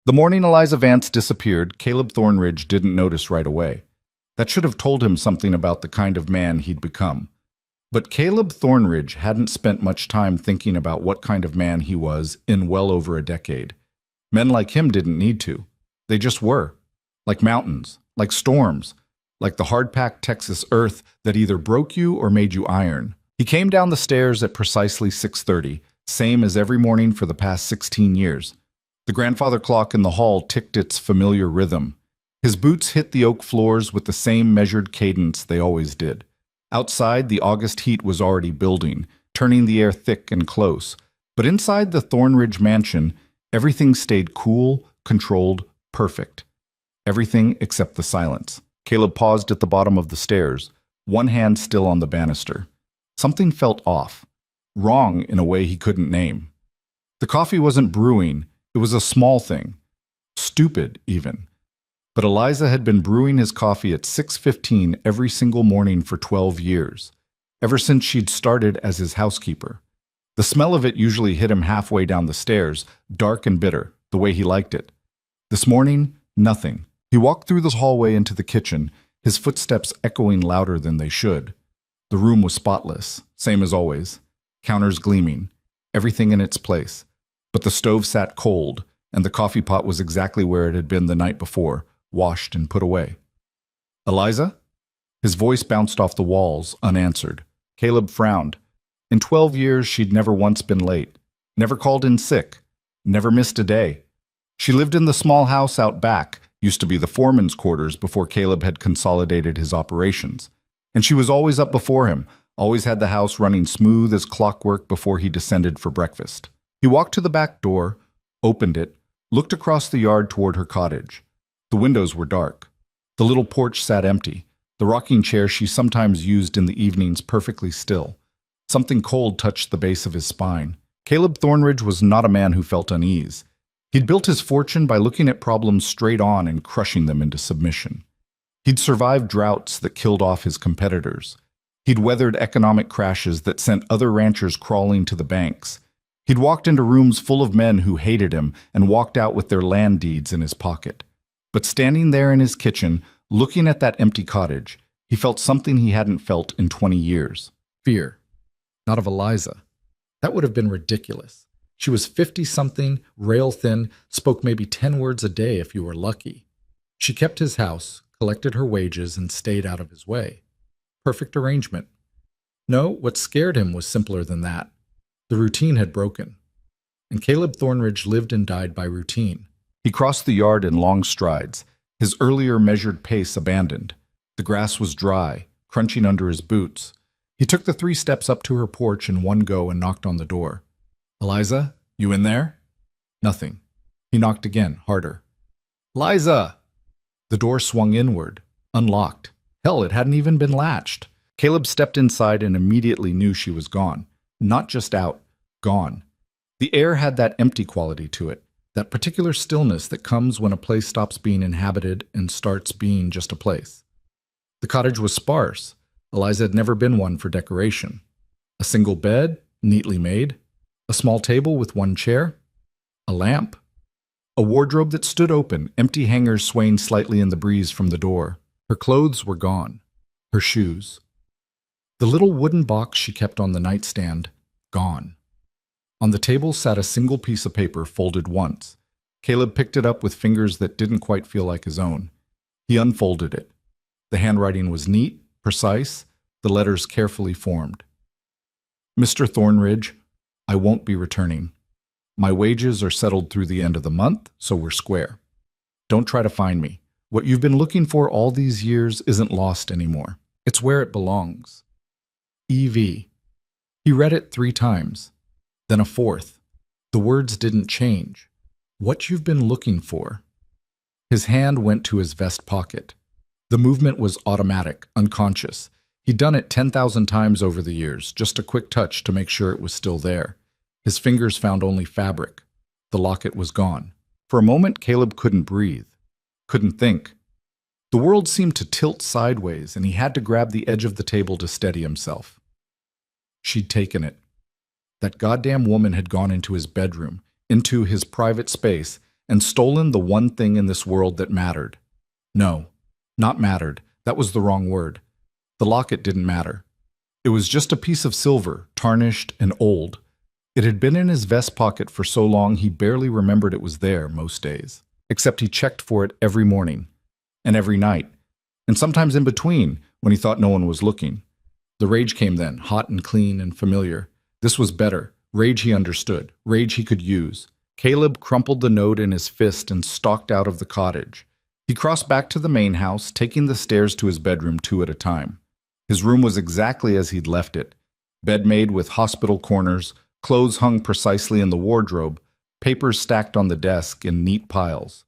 The morning Eliza Vance disappeared, Caleb Thornridge didn't notice right away. That should have told him something about the kind of man he'd become. But Caleb Thornridge hadn't spent much time thinking about what kind of man he was in well over a decade. Men like him didn't need to. They just were. Like mountains, like storms, like the hard-packed Texas earth that either broke you or made you iron. He came down the stairs at precisely 6:30, same as every morning for the past 16 years. The grandfather clock in the hall ticked its familiar rhythm. His boots hit the oak floors with the same measured cadence they always did. Outside, the August heat was already building, turning the air thick and close. But inside the Thornridge mansion, everything stayed cool, controlled, perfect. Everything except the silence. Caleb paused at the bottom of the stairs, one hand still on the banister. Something felt off. Wrong in a way he couldn't name. The coffee wasn't brewing. It was a small thing. Stupid, even. But Eliza had been brewing his coffee at 6:15 every single morning for 12 years, ever since she'd started as his housekeeper. The smell of it usually hit him halfway down the stairs, dark and bitter, the way he liked it. This morning, nothing. He walked through the hallway into the kitchen, his footsteps echoing louder than they should. The room was spotless, same as always. Counters gleaming, everything in its place. But the stove sat cold, and the coffee pot was exactly where it had been the night before, washed and put away. "Eliza?" His voice bounced off the walls, unanswered. Caleb frowned. In 12 years, she'd never once been late, never called in sick, never missed a day. She lived in the small house out back, used to be the foreman's quarters before Caleb had consolidated his operations. And she was always up before him, always had the house running smooth as clockwork before he descended for breakfast. He walked to the back door, opened it, looked across the yard toward her cottage. The windows were dark. The little porch sat empty, the rocking chair she sometimes used in the evenings perfectly still. Something cold touched the base of his spine. Caleb Thornridge was not a man who felt unease. He'd built his fortune by looking at problems straight on and crushing them into submission. He'd survived droughts that killed off his competitors. He'd weathered economic crashes that sent other ranchers crawling to the banks. He'd walked into rooms full of men who hated him and walked out with their land deeds in his pocket. But standing there in his kitchen, looking at that empty cottage, he felt something he hadn't felt in 20 years. Fear. Not of Eliza. That would have been ridiculous. She was 50-something, rail-thin, spoke maybe 10 words a day if you were lucky. She kept his house, collected her wages, and stayed out of his way. Perfect arrangement. No, what scared him was simpler than that. The routine had broken. And Caleb Thornridge lived and died by routine. He crossed the yard in long strides, his earlier measured pace abandoned. The grass was dry, crunching under his boots. He took the 3 steps up to her porch in one go and knocked on the door. "Eliza, you in there?" Nothing. He knocked again, harder. "Liza!" The door swung inward, unlocked. Hell, it hadn't even been latched. Caleb stepped inside and immediately knew she was gone. Not just out, gone. The air had that empty quality to it, that particular stillness that comes when a place stops being inhabited and starts being just a place. The cottage was sparse. Eliza had never been one for decoration. A single bed, neatly made. A small table with one chair. A lamp. A wardrobe that stood open, empty hangers swaying slightly in the breeze from the door. Her clothes were gone. Her shoes. The little wooden box she kept on the nightstand, gone. On the table sat a single piece of paper folded once. Caleb picked it up with fingers that didn't quite feel like his own. He unfolded it. The handwriting was neat, precise, the letters carefully formed. "Mr. Thornridge, I won't be returning. My wages are settled through the end of the month, so we're square. Don't try to find me. What you've been looking for all these years isn't lost anymore. It's where it belongs. E.V." He read it 3 times, then a 4th. The words didn't change. What you've been looking for. His hand went to his vest pocket. The movement was automatic, unconscious. He'd done it 10,000 times over the years, just a quick touch to make sure it was still there. His fingers found only fabric. The locket was gone. For a moment, Caleb couldn't breathe, couldn't think. The world seemed to tilt sideways, and he had to grab the edge of the table to steady himself. She'd taken it. That goddamn woman had gone into his bedroom, into his private space, and stolen the one thing in this world that mattered. No, not mattered. That was the wrong word. The locket didn't matter. It was just a piece of silver, tarnished and old. It had been in his vest pocket for so long he barely remembered it was there most days. Except he checked for it every morning, and every night, and sometimes in between when he thought no one was looking. The rage came then, hot and clean and familiar. This was better. Rage he understood. Rage he could use. Caleb crumpled the note in his fist and stalked out of the cottage. He crossed back to the main house, taking the stairs to his bedroom 2 at a time. His room was exactly as he'd left it. Bed made with hospital corners, clothes hung precisely in the wardrobe, papers stacked on the desk in neat piles.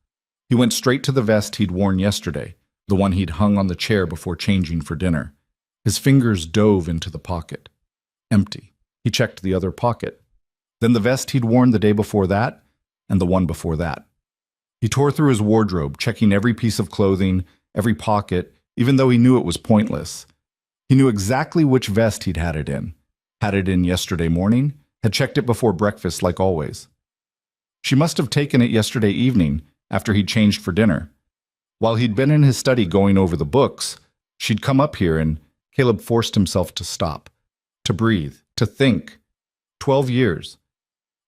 He went straight to the vest he'd worn yesterday, the one he'd hung on the chair before changing for dinner. His fingers dove into the pocket. Empty. He checked the other pocket. Then the vest he'd worn the day before that, and the one before that. He tore through his wardrobe, checking every piece of clothing, every pocket, even though he knew it was pointless. He knew exactly which vest he'd had it in. Had it in yesterday morning, had checked it before breakfast like always. She must have taken it yesterday evening, after he'd changed for dinner. While he'd been in his study going over the books, she'd come up here and Caleb forced himself to stop, to breathe, to think. 12 years.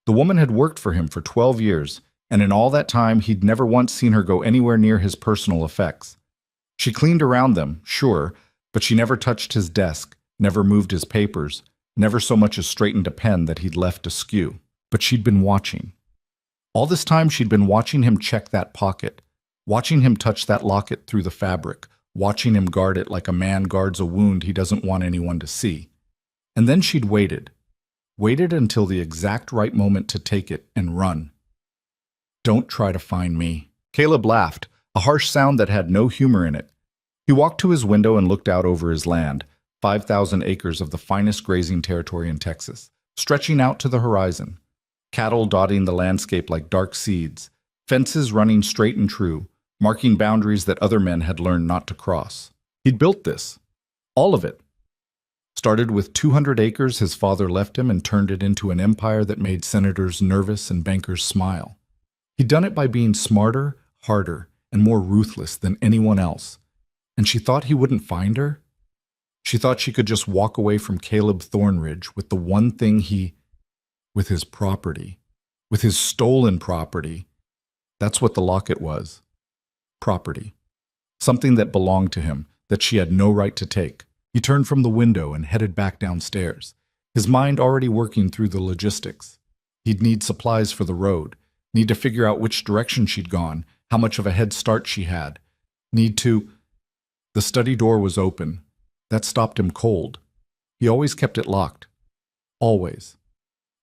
The woman had worked for him for 12 years, and in all that time he'd never once seen her go anywhere near his personal effects. She cleaned around them, sure, but she never touched his desk, never moved his papers, never so much as straightened a pen that he'd left askew. But she'd been watching. All this time she'd been watching him check that pocket, watching him touch that locket through the fabric, watching him guard it like a man guards a wound he doesn't want anyone to see. And then she'd waited until the exact right moment to take it and run. "Don't try to find me." Caleb laughed, a harsh sound that had no humor in it. He walked to his window and looked out over his land, 5,000 acres of the finest grazing territory in Texas, stretching out to the horizon. Cattle dotting the landscape like dark seeds, fences running straight and true, marking boundaries that other men had learned not to cross. He'd built this. All of it. Started with 200 acres his father left him and turned it into an empire that made senators nervous and bankers smile. He'd done it by being smarter, harder, and more ruthless than anyone else. And she thought he wouldn't find her? She thought she could just walk away from Caleb Thornridge with the one thing with his property, with his stolen property. That's what the locket was. Property. Something that belonged to him, that she had no right to take. He turned from the window and headed back downstairs, his mind already working through the logistics. He'd need supplies for the road, need to figure out which direction she'd gone, how much of a head start she had. The study door was open. That stopped him cold. He always kept it locked. Always.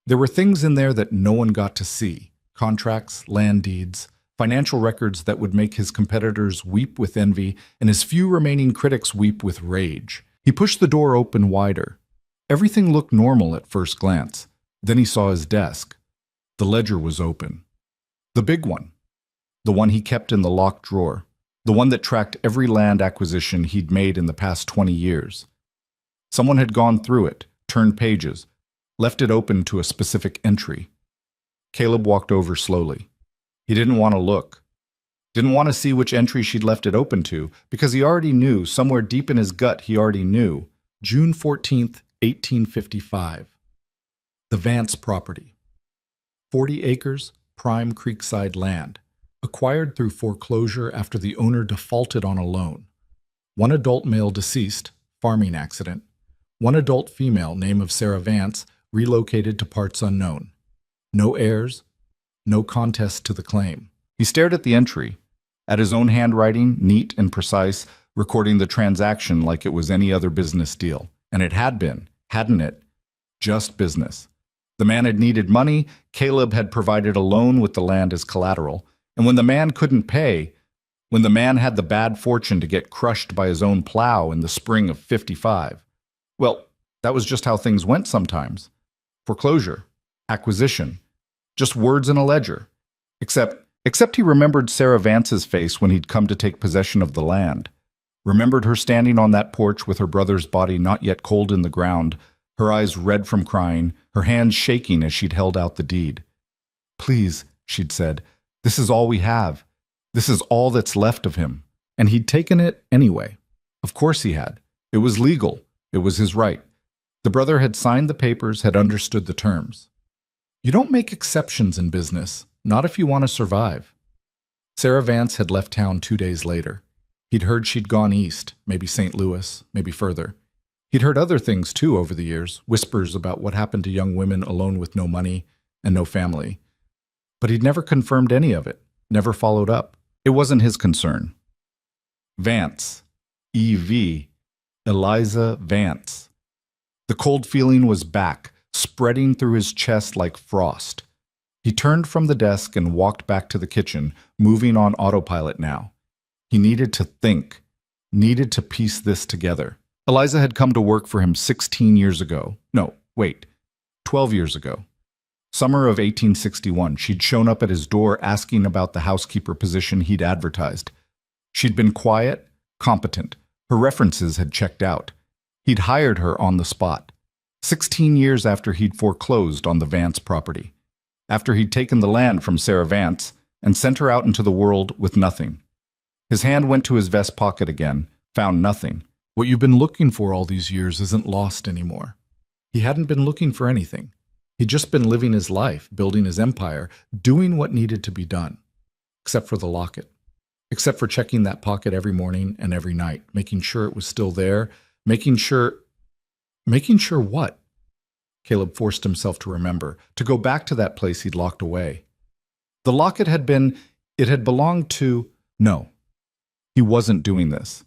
There were things in there that no one got to see. Contracts, land deeds, financial records that would make his competitors weep with envy and his few remaining critics weep with rage. He pushed the door open wider. Everything looked normal at first glance. Then he saw his desk. The ledger was open. The big one. The one he kept in the locked drawer. The one that tracked every land acquisition he'd made in the past 20 years. Someone had gone through it, turned pages, left it open to a specific entry. Caleb walked over slowly. He didn't want to look. Didn't want to see which entry she'd left it open to, because he already knew, somewhere deep in his gut he already knew, June 14th, 1855. The Vance property. 40 acres, prime creekside land. Acquired through foreclosure after the owner defaulted on a loan. One adult male deceased, farming accident. One adult female, name of Sarah Vance, relocated to parts unknown. No heirs, no contest to the claim. He stared at the entry, at his own handwriting, neat and precise, recording the transaction like it was any other business deal. And it had been, hadn't it? Just business. The man had needed money, Caleb had provided a loan with the land as collateral, and when the man couldn't pay, when the man had the bad fortune to get crushed by his own plow in the spring of '55, well, that was just how things went sometimes. Foreclosure, acquisition, just words in a ledger. Except he remembered Sarah Vance's face when he'd come to take possession of the land. Remembered her standing on that porch with her brother's body not yet cold in the ground, her eyes red from crying, her hands shaking as she'd held out the deed. "Please," she'd said, This is all we have. This is all that's left of him. And he'd taken it anyway. Of course he had. It was legal. It was his right. The brother had signed the papers, had understood the terms. You don't make exceptions in business, not if you want to survive. Sarah Vance had left town 2 days later. He'd heard she'd gone east, maybe St. Louis, maybe further. He'd heard other things too over the years, whispers about what happened to young women alone with no money and no family. But he'd never confirmed any of it, never followed up. It wasn't his concern. Vance. E.V. Eliza Vance. The cold feeling was back, spreading through his chest like frost. He turned from the desk and walked back to the kitchen, moving on autopilot now. He needed to think, needed to piece this together. Eliza had come to work for him 16 years ago. No, wait, 12 years ago. Summer of 1861, she'd shown up at his door asking about the housekeeper position he'd advertised. She'd been quiet, competent. Her references had checked out. He'd hired her on the spot. 16 years after he'd foreclosed on the Vance property. After he'd taken the land from Sarah Vance and sent her out into the world with nothing. His hand went to his vest pocket again, found nothing. What you've been looking for all these years isn't lost anymore. He hadn't been looking for anything. He'd just been living his life, building his empire, doing what needed to be done. Except for the locket. Except for checking that pocket every morning and every night, making sure it was still there, making sure what? Caleb forced himself to remember, to go back to that place he'd locked away. The locket had belonged to, no. He wasn't doing this.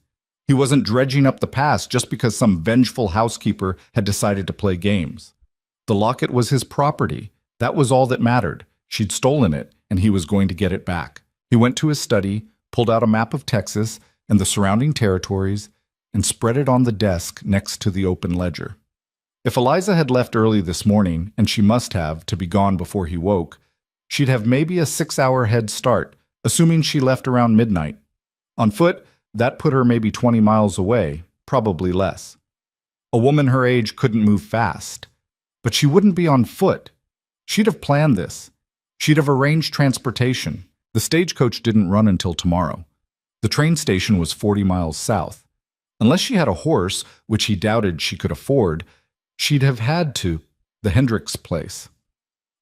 He wasn't dredging up the past just because some vengeful housekeeper had decided to play games. The locket was his property. That was all that mattered. She'd stolen it, and he was going to get it back. He went to his study, pulled out a map of Texas and the surrounding territories, and spread it on the desk next to the open ledger. If Eliza had left early this morning, and she must have, to be gone before he woke, she'd have maybe a 6-hour head start, assuming she left around midnight. On foot, that put her maybe 20 miles away, probably less. A woman her age couldn't move fast. But she wouldn't be on foot. She'd have planned this. She'd have arranged transportation. The stagecoach didn't run until tomorrow. The train station was 40 miles south. Unless she had a horse, which he doubted she could afford, she'd have had to the Hendricks place.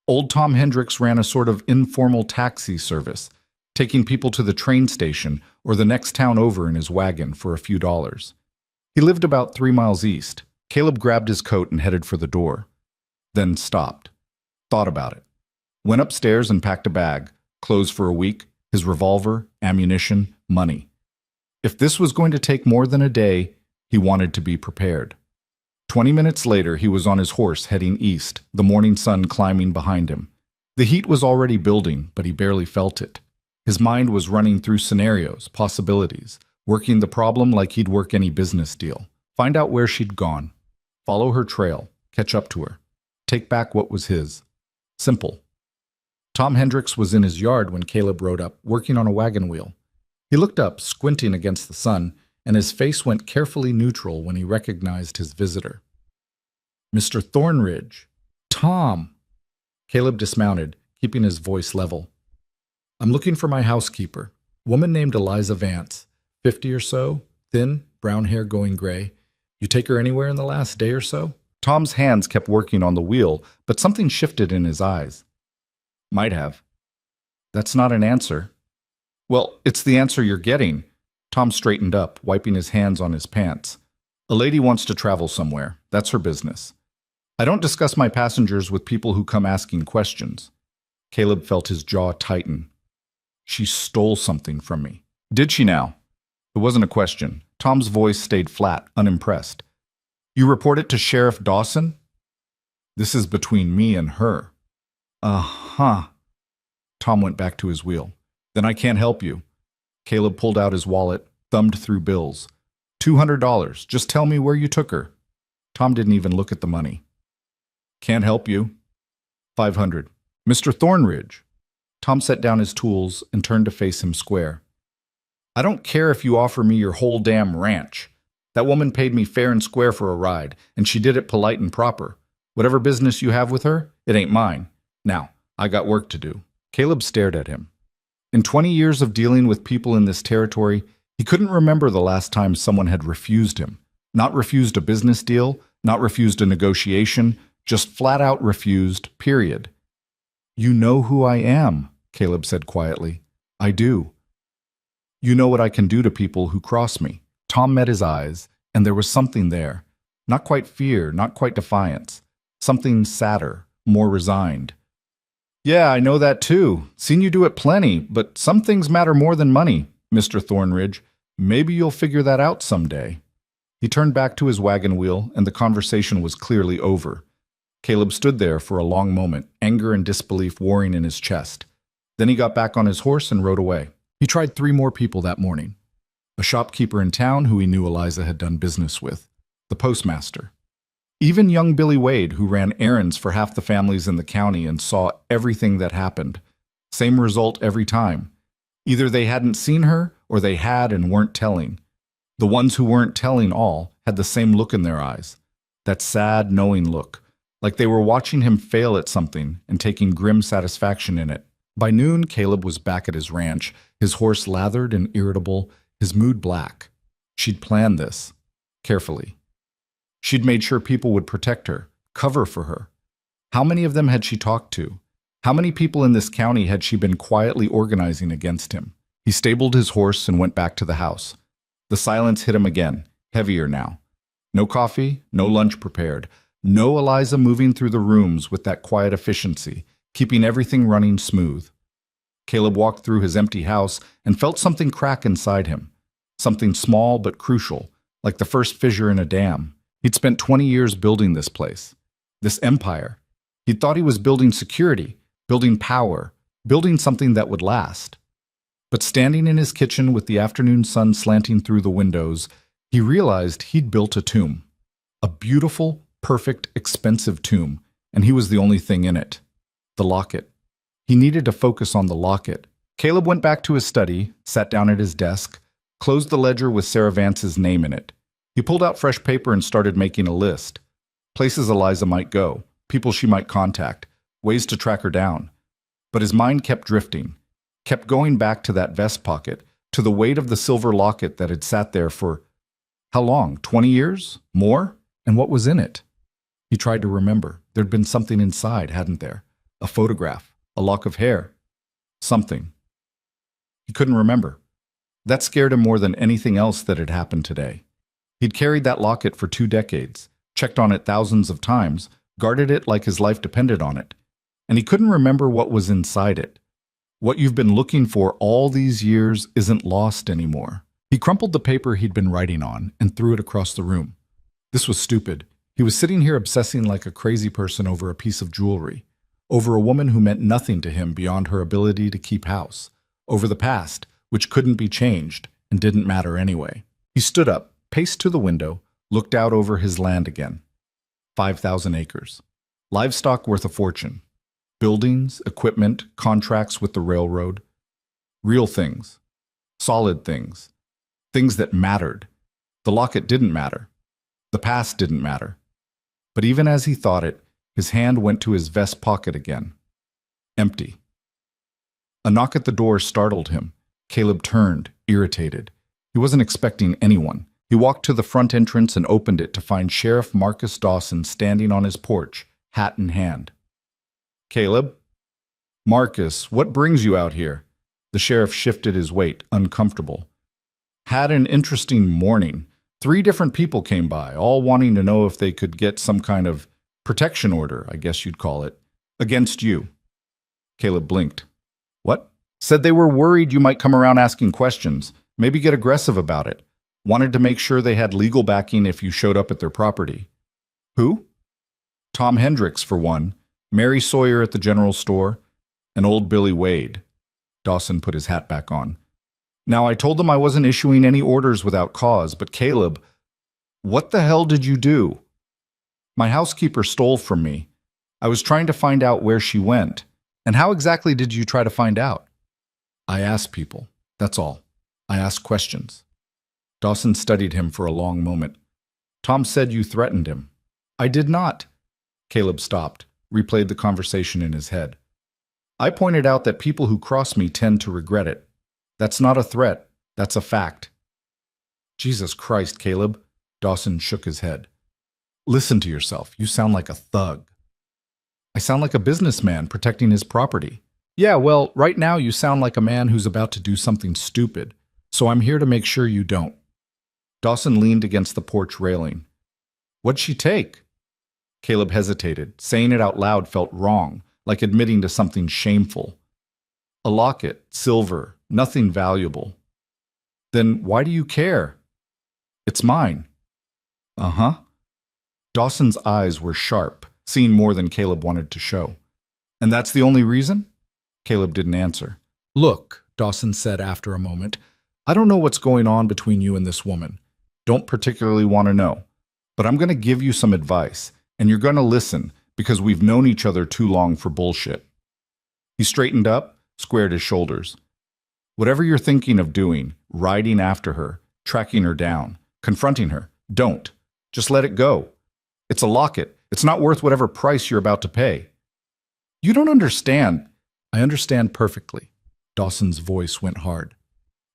Old Tom Hendricks ran a sort of informal taxi service, taking people to the train station or the next town over in his wagon for a few dollars. He lived about 3 miles east. Caleb grabbed his coat and headed for the door. Then stopped. Thought about it. Went upstairs and packed a bag, clothes for a week, his revolver, ammunition, money. If this was going to take more than a day, he wanted to be prepared. 20 minutes later, he was on his horse heading east, the morning sun climbing behind him. The heat was already building, but he barely felt it. His mind was running through scenarios, possibilities, working the problem like he'd work any business deal. Find out where she'd gone. Follow her trail. Catch up to her. Take back what was his. Simple. Tom Hendricks was in his yard when Caleb rode up, working on a wagon wheel. He looked up, squinting against the sun, and his face went carefully neutral when he recognized his visitor. Mr. Thornridge. Tom! Caleb dismounted, keeping his voice level. I'm looking for my housekeeper, woman named Eliza Vance, 50 or so, thin, brown hair going gray. You take her anywhere in the last day or so? Tom's hands kept working on the wheel, but something shifted in his eyes. Might have. That's not an answer. Well, it's the answer you're getting. Tom straightened up, wiping his hands on his pants. A lady wants to travel somewhere. That's her business. I don't discuss my passengers with people who come asking questions. Caleb felt his jaw tighten. She stole something from me. Did she now? It wasn't a question. Tom's voice stayed flat, unimpressed. You report it to Sheriff Dawson? This is between me and her. Uh-huh. Tom went back to his wheel. Then I can't help you. Caleb pulled out his wallet, thumbed through bills. $200. Just tell me where you took her. Tom didn't even look at the money. Can't help you. $500. Mr. Thornridge. Tom set down his tools and turned to face him square. I don't care if you offer me your whole damn ranch. That woman paid me fair and square for a ride, and she did it polite and proper. Whatever business you have with her, it ain't mine. Now, I got work to do. Caleb stared at him. In 20 years of dealing with people in this territory, he couldn't remember the last time someone had refused him. Not refused a business deal, not refused a negotiation, just flat out refused, period. "You know who I am," Caleb said quietly. "I do. You know what I can do to people who cross me." Tom met his eyes, and there was something there. Not quite fear, not quite defiance. Something sadder, more resigned. "Yeah, I know that too. Seen you do it plenty, but some things matter more than money, Mr. Thornridge. Maybe you'll figure that out someday." He turned back to his wagon wheel, and the conversation was clearly over. Caleb stood there for a long moment, anger and disbelief warring in his chest. Then he got back on his horse and rode away. He tried 3 more people that morning. A shopkeeper in town who he knew Eliza had done business with. The postmaster. Even young Billy Wade, who ran errands for half the families in the county and saw everything that happened. Same result every time. Either they hadn't seen her, or they had and weren't telling. The ones who weren't telling all had the same look in their eyes. That sad, knowing look, like they were watching him fail at something and taking grim satisfaction in it. By noon, Caleb was back at his ranch, his horse lathered and irritable, his mood black. She'd planned this. Carefully. She'd made sure people would protect her, cover for her. How many of them had she talked to? How many people in this county had she been quietly organizing against him? He stabled his horse and went back to the house. The silence hit him again, heavier now. No coffee, no lunch prepared. No Eliza moving through the rooms with that quiet efficiency, keeping everything running smooth. Caleb walked through his empty house and felt something crack inside him. Something small but crucial, like the first fissure in a dam. He'd spent 20 years building this place, this empire. He'd thought he was building security, building power, building something that would last. But standing in his kitchen with the afternoon sun slanting through the windows, he realized he'd built a tomb. A beautiful, perfect, expensive tomb, and he was the only thing in it. The locket. He needed to focus on the locket. Caleb went back to his study, sat down at his desk, closed the ledger with Sarah Vance's name in it. He pulled out fresh paper and started making a list. Places Eliza might go, people she might contact, ways to track her down. But his mind kept drifting, kept going back to that vest pocket, to the weight of the silver locket that had sat there for, how long, 20 years? More? And what was in it? He tried to remember. There'd been something inside, hadn't there? A photograph, a lock of hair, something. He couldn't remember. That scared him more than anything else that had happened today. He'd carried that locket for 2 decades, checked on it thousands of times, guarded it like his life depended on it. And he couldn't remember what was inside it. What you've been looking for all these years isn't lost anymore. He crumpled the paper he'd been writing on and threw it across the room. This was stupid. He was sitting here obsessing like a crazy person over a piece of jewelry, over a woman who meant nothing to him beyond her ability to keep house, over the past, which couldn't be changed and didn't matter anyway. He stood up, paced to the window, looked out over his land again. 5,000 acres. Livestock worth a fortune. Buildings, equipment, contracts with the railroad. Real things. Solid things. Things that mattered. The locket didn't matter. The past didn't matter. But even as he thought it, his hand went to his vest pocket again. Empty. A knock at the door startled him. Caleb turned, irritated. He wasn't expecting anyone. He walked to the front entrance and opened it to find Sheriff Marcus Dawson standing on his porch, hat in hand. "Caleb?" "Marcus, what brings you out here?" The sheriff shifted his weight, uncomfortable. "Had an interesting morning. 3 different people came by, all wanting to know if they could get some kind of protection order, I guess you'd call it, against you." Caleb blinked. "What?" "Said they were worried you might come around asking questions, maybe get aggressive about it. Wanted to make sure they had legal backing if you showed up at their property." "Who?" "Tom Hendricks, for one, Mary Sawyer at the general store, and old Billy Wade." Dawson put his hat back on. "Now, I told them I wasn't issuing any orders without cause, but Caleb, what the hell did you do?" "My housekeeper stole from me. I was trying to find out where she went." "And how exactly did you try to find out?" "I asked people. That's all. I asked questions." Dawson studied him for a long moment. "Tom said you threatened him." "I did not." Caleb stopped, replayed the conversation in his head. I pointed out that people who cross me tend to regret it. That's not a threat. That's a fact. Jesus Christ, Caleb. Dawson shook his head. Listen to yourself. You sound like a thug. I sound like a businessman protecting his property. Yeah, well, right now you sound like a man who's about to do something stupid, so I'm here to make sure you don't. Dawson leaned against the porch railing. What'd she take? Caleb hesitated. Saying it out loud felt wrong, like admitting to something shameful. A locket, silver, nothing valuable. Then why do you care? It's mine. Uh-huh. Dawson's eyes were sharp, seeing more than Caleb wanted to show. And that's the only reason? Caleb didn't answer. Look, Dawson said after a moment, I don't know what's going on between you and this woman. Don't particularly want to know. But I'm going to give you some advice, and you're going to listen because we've known each other too long for bullshit. He straightened up, squared his shoulders. Whatever you're thinking of doing, riding after her, tracking her down, confronting her, don't. Just let it go. It's a locket. It's not worth whatever price you're about to pay. You don't understand. I understand perfectly. Dawson's voice went hard.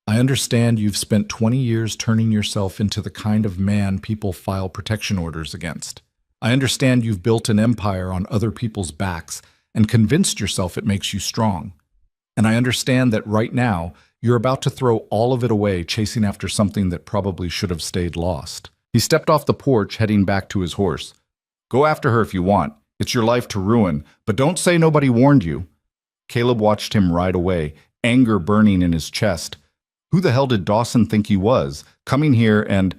I understand you've spent 20 years turning yourself into the kind of man people file protection orders against. I understand you've built an empire on other people's backs and convinced yourself it makes you strong. And I understand that right now, you're about to throw all of it away chasing after something that probably should have stayed lost. He stepped off the porch, heading back to his horse. Go after her if you want. It's your life to ruin, but don't say nobody warned you. Caleb watched him ride away, anger burning in his chest. Who the hell did Dawson think he was, coming here and...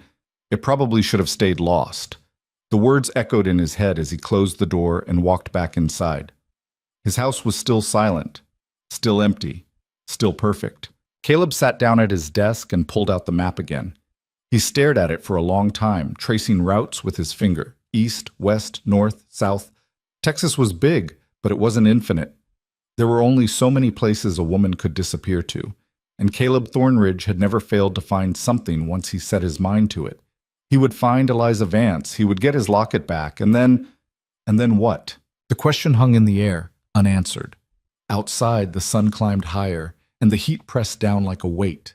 It probably should have stayed lost. The words echoed in his head as he closed the door and walked back inside. His house was still silent, still empty, still perfect. Caleb sat down at his desk and pulled out the map again. He stared at it for a long time, tracing routes with his finger. East, west, north, south. Texas was big, but it wasn't infinite. There were only so many places a woman could disappear to, and Caleb Thornridge had never failed to find something once he set his mind to it. He would find Eliza Vance, he would get his locket back, and then what? The question hung in the air, unanswered. Outside, the sun climbed higher, and the heat pressed down like a weight.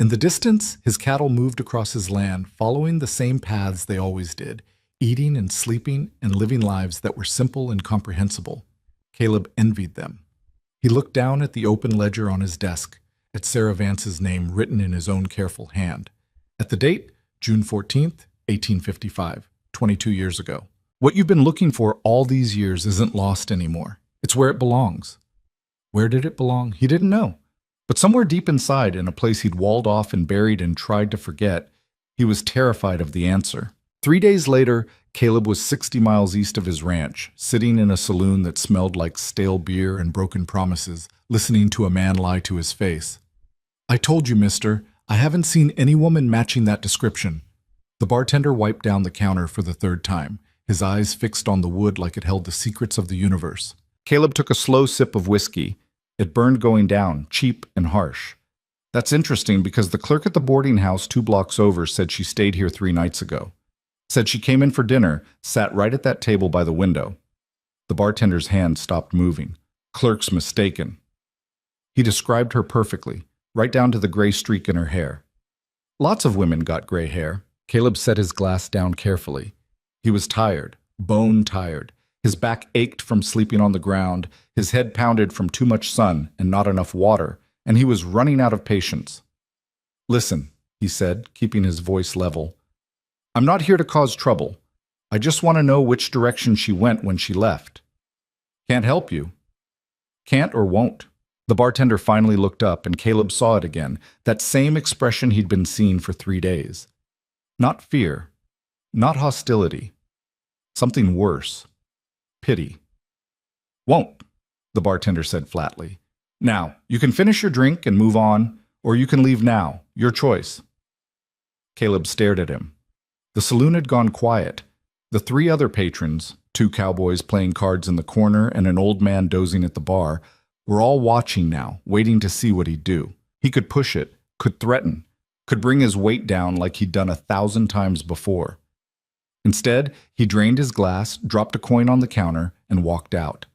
In the distance, his cattle moved across his land, following the same paths they always did, eating and sleeping and living lives that were simple and comprehensible. Caleb envied them. He looked down at the open ledger on his desk, at Sarah Vance's name written in his own careful hand. At the date, June 14th, 1855, 22 years ago. What you've been looking for all these years isn't lost anymore. It's where it belongs. Where did it belong? He didn't know. But somewhere deep inside, in a place he'd walled off and buried and tried to forget, he was terrified of the answer. 3 days later, Caleb was 60 miles east of his ranch, sitting in a saloon that smelled like stale beer and broken promises, listening to a man lie to his face. I told you, mister, I haven't seen any woman matching that description. The bartender wiped down the counter for the third time, his eyes fixed on the wood like it held the secrets of the universe. Caleb took a slow sip of whiskey. It burned going down, cheap and harsh. That's interesting because the clerk at the boarding house 2 blocks over said she stayed here 3 nights ago. Said she came in for dinner, sat right at that table by the window. The bartender's hand stopped moving. Clerk's mistaken. He described her perfectly, right down to the gray streak in her hair. Lots of women got gray hair. Caleb set his glass down carefully. He was tired, bone tired. His back ached from sleeping on the ground, his head pounded from too much sun and not enough water, and he was running out of patience. Listen, he said, keeping his voice level. I'm not here to cause trouble. I just want to know which direction she went when she left. Can't help you. Can't or won't. The bartender finally looked up, and Caleb saw it again, that same expression he'd been seeing for 3 days. Not fear, not hostility. Something worse. Pity. Won't, the bartender said flatly. Now, you can finish your drink and move on, or you can leave now. Your choice. Caleb stared at him. The saloon had gone quiet. The 3 other patrons, 2 cowboys playing cards in the corner and an old man dozing at the bar, were all watching now, waiting to see what he'd do. He could push it, could threaten, could bring his weight down like he'd done 1,000 times before. Instead, he drained his glass, dropped a coin on the counter, and walked out.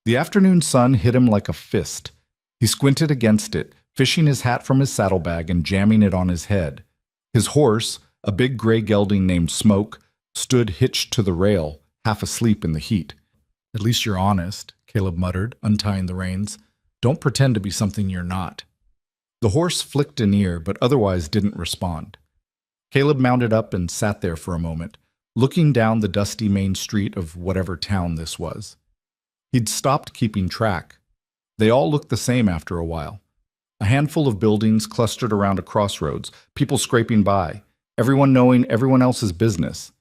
The afternoon sun hit him like a fist. He squinted against it, fishing his hat from his saddlebag and jamming it on his head. His horse, a big gray gelding named Smoke, stood hitched to the rail, half asleep in the heat. "At least you're honest," Caleb muttered, untying the reins. "Don't pretend to be something you're not." The horse flicked an ear, but otherwise didn't respond. Caleb mounted up and sat there for a moment, looking down the dusty main street of whatever town this was. He'd stopped keeping track. They all looked the same after a while. A handful of buildings clustered around a crossroads, people scraping by, everyone knowing everyone else's business,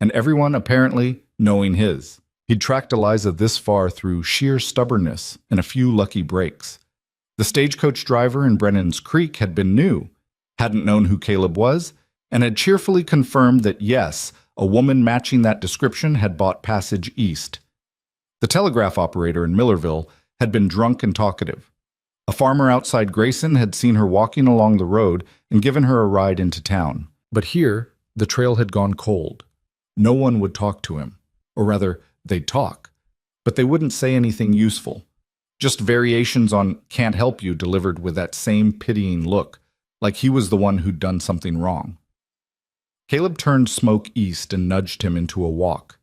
and everyone apparently knowing his. He'd tracked Eliza this far through sheer stubbornness and a few lucky breaks. The stagecoach driver in Brennan's Creek had been new, hadn't known who Caleb was, and had cheerfully confirmed that yes, a woman matching that description had bought passage east. The telegraph operator in Millerville had been drunk and talkative. A farmer outside Grayson had seen her walking along the road and given her a ride into town. But here, the trail had gone cold. No one would talk to him. Or rather, they'd talk. But they wouldn't say anything useful. Just variations on "can't help you" delivered with that same pitying look, like he was the one who'd done something wrong. Caleb turned Smoke east and nudged him into a walk.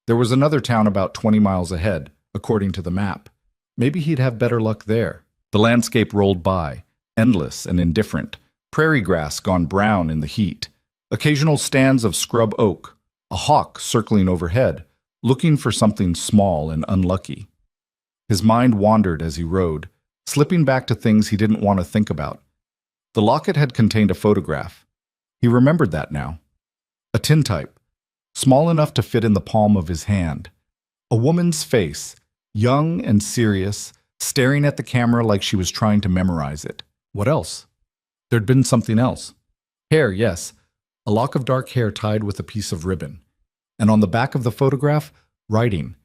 There was another town about 20 miles ahead, according to the map. Maybe he'd have better luck there. The landscape rolled by, endless and indifferent, prairie grass gone brown in the heat, occasional stands of scrub oak, a hawk circling overhead, looking for something small and unlucky. His mind wandered as he rode, slipping back to things he didn't want to think about. The locket had contained a photograph. He remembered that now. A tintype, small enough to fit in the palm of his hand. A woman's face, young and serious, staring at the camera like she was trying to memorize it. What else? There'd been something else. Hair, yes, a lock of dark hair tied with a piece of ribbon. And on the back of the photograph, writing.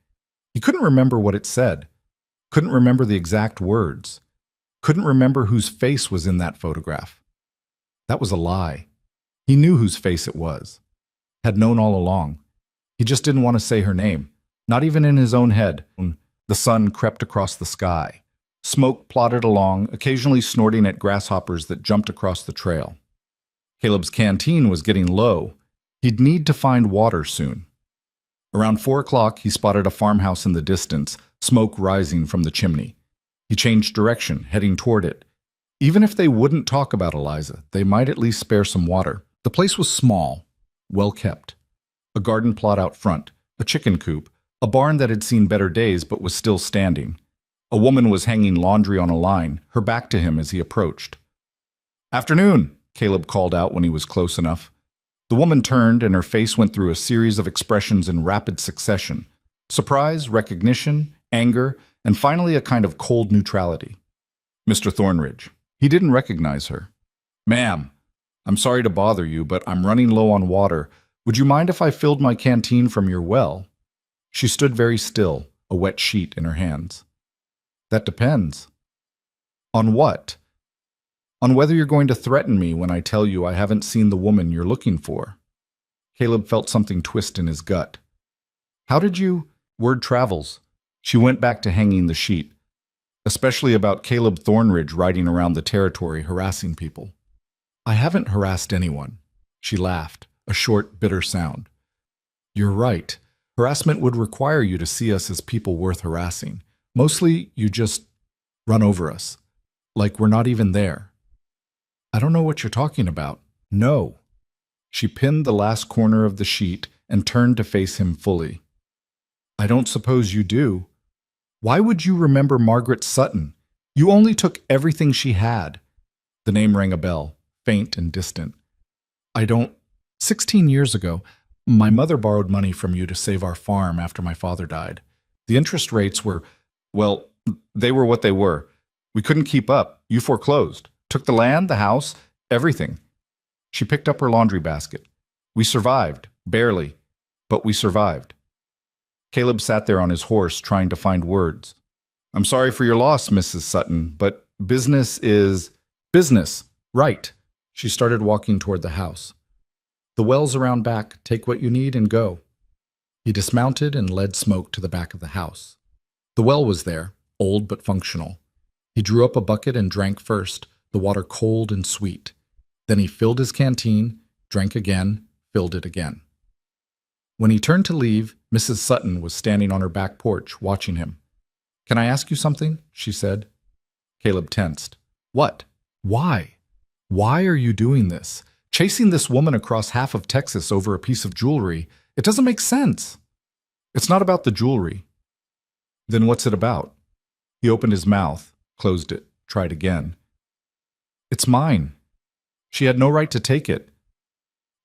He couldn't remember what it said. Couldn't remember the exact words. Couldn't remember whose face was in that photograph. That was a lie. He knew whose face it was. Had known all along. He just didn't want to say her name, not even in his own head. The sun crept across the sky. Smoke plodded along, occasionally snorting at grasshoppers that jumped across the trail. Caleb's canteen was getting low. He'd need to find water soon. Around 4 o'clock, he spotted a farmhouse in the distance, smoke rising from the chimney. He changed direction, heading toward it. Even if they wouldn't talk about Eliza, they might at least spare some water. The place was small, well kept. A garden plot out front, a chicken coop, a barn that had seen better days but was still standing. A woman was hanging laundry on a line, her back to him as he approached. "Afternoon," Caleb called out when he was close enough. The woman turned, and her face went through a series of expressions in rapid succession. Surprise, recognition, anger, and finally a kind of cold neutrality. Mr. Thornridge. He didn't recognize her. "Ma'am, I'm sorry to bother you, but I'm running low on water. Would you mind if I filled my canteen from your well?" She stood very still, a wet sheet in her hands. "That depends." "On what?" "On whether you're going to threaten me when I tell you I haven't seen the woman you're looking for." Caleb felt something twist in his gut. "How did you—" "Word travels." She went back to hanging the sheet. "Especially about Caleb Thornridge riding around the territory harassing people." "I haven't harassed anyone." She laughed, a short, bitter sound. "You're right. Harassment would require you to see us as people worth harassing. Mostly, you just run over us. Like we're not even there." "I don't know what you're talking about." "No." She pinned the last corner of the sheet and turned to face him fully. "I don't suppose you do. Why would you remember Margaret Sutton? You only took everything she had." The name rang a bell, faint and distant. "I don't— 16 years ago, my mother borrowed money from you to save our farm after my father died. The interest rates were— well, they were what they were. We couldn't keep up. You foreclosed. Took the land, the house, everything." She picked up her laundry basket. "We survived. Barely. But we survived." Caleb sat there on his horse, trying to find words. "I'm sorry for your loss, Mrs. Sutton, but business is—" "Business. Right." She started walking toward the house. "The well's around back. Take what you need and go." He dismounted and led Smoke to the back of the house. The well was there, old but functional. He drew up a bucket and drank first, the water cold and sweet. Then he filled his canteen, drank again, filled it again. When he turned to leave, Mrs. Sutton was standing on her back porch, watching him. "Can I ask you something?" she said. Caleb tensed. "What? Why? Why are you doing this? Chasing this woman across half of Texas over a piece of jewelry? It doesn't make sense." "It's not about the jewelry." "Then what's it about?" He opened his mouth, closed it, tried again. "It's mine. She had no right to take it.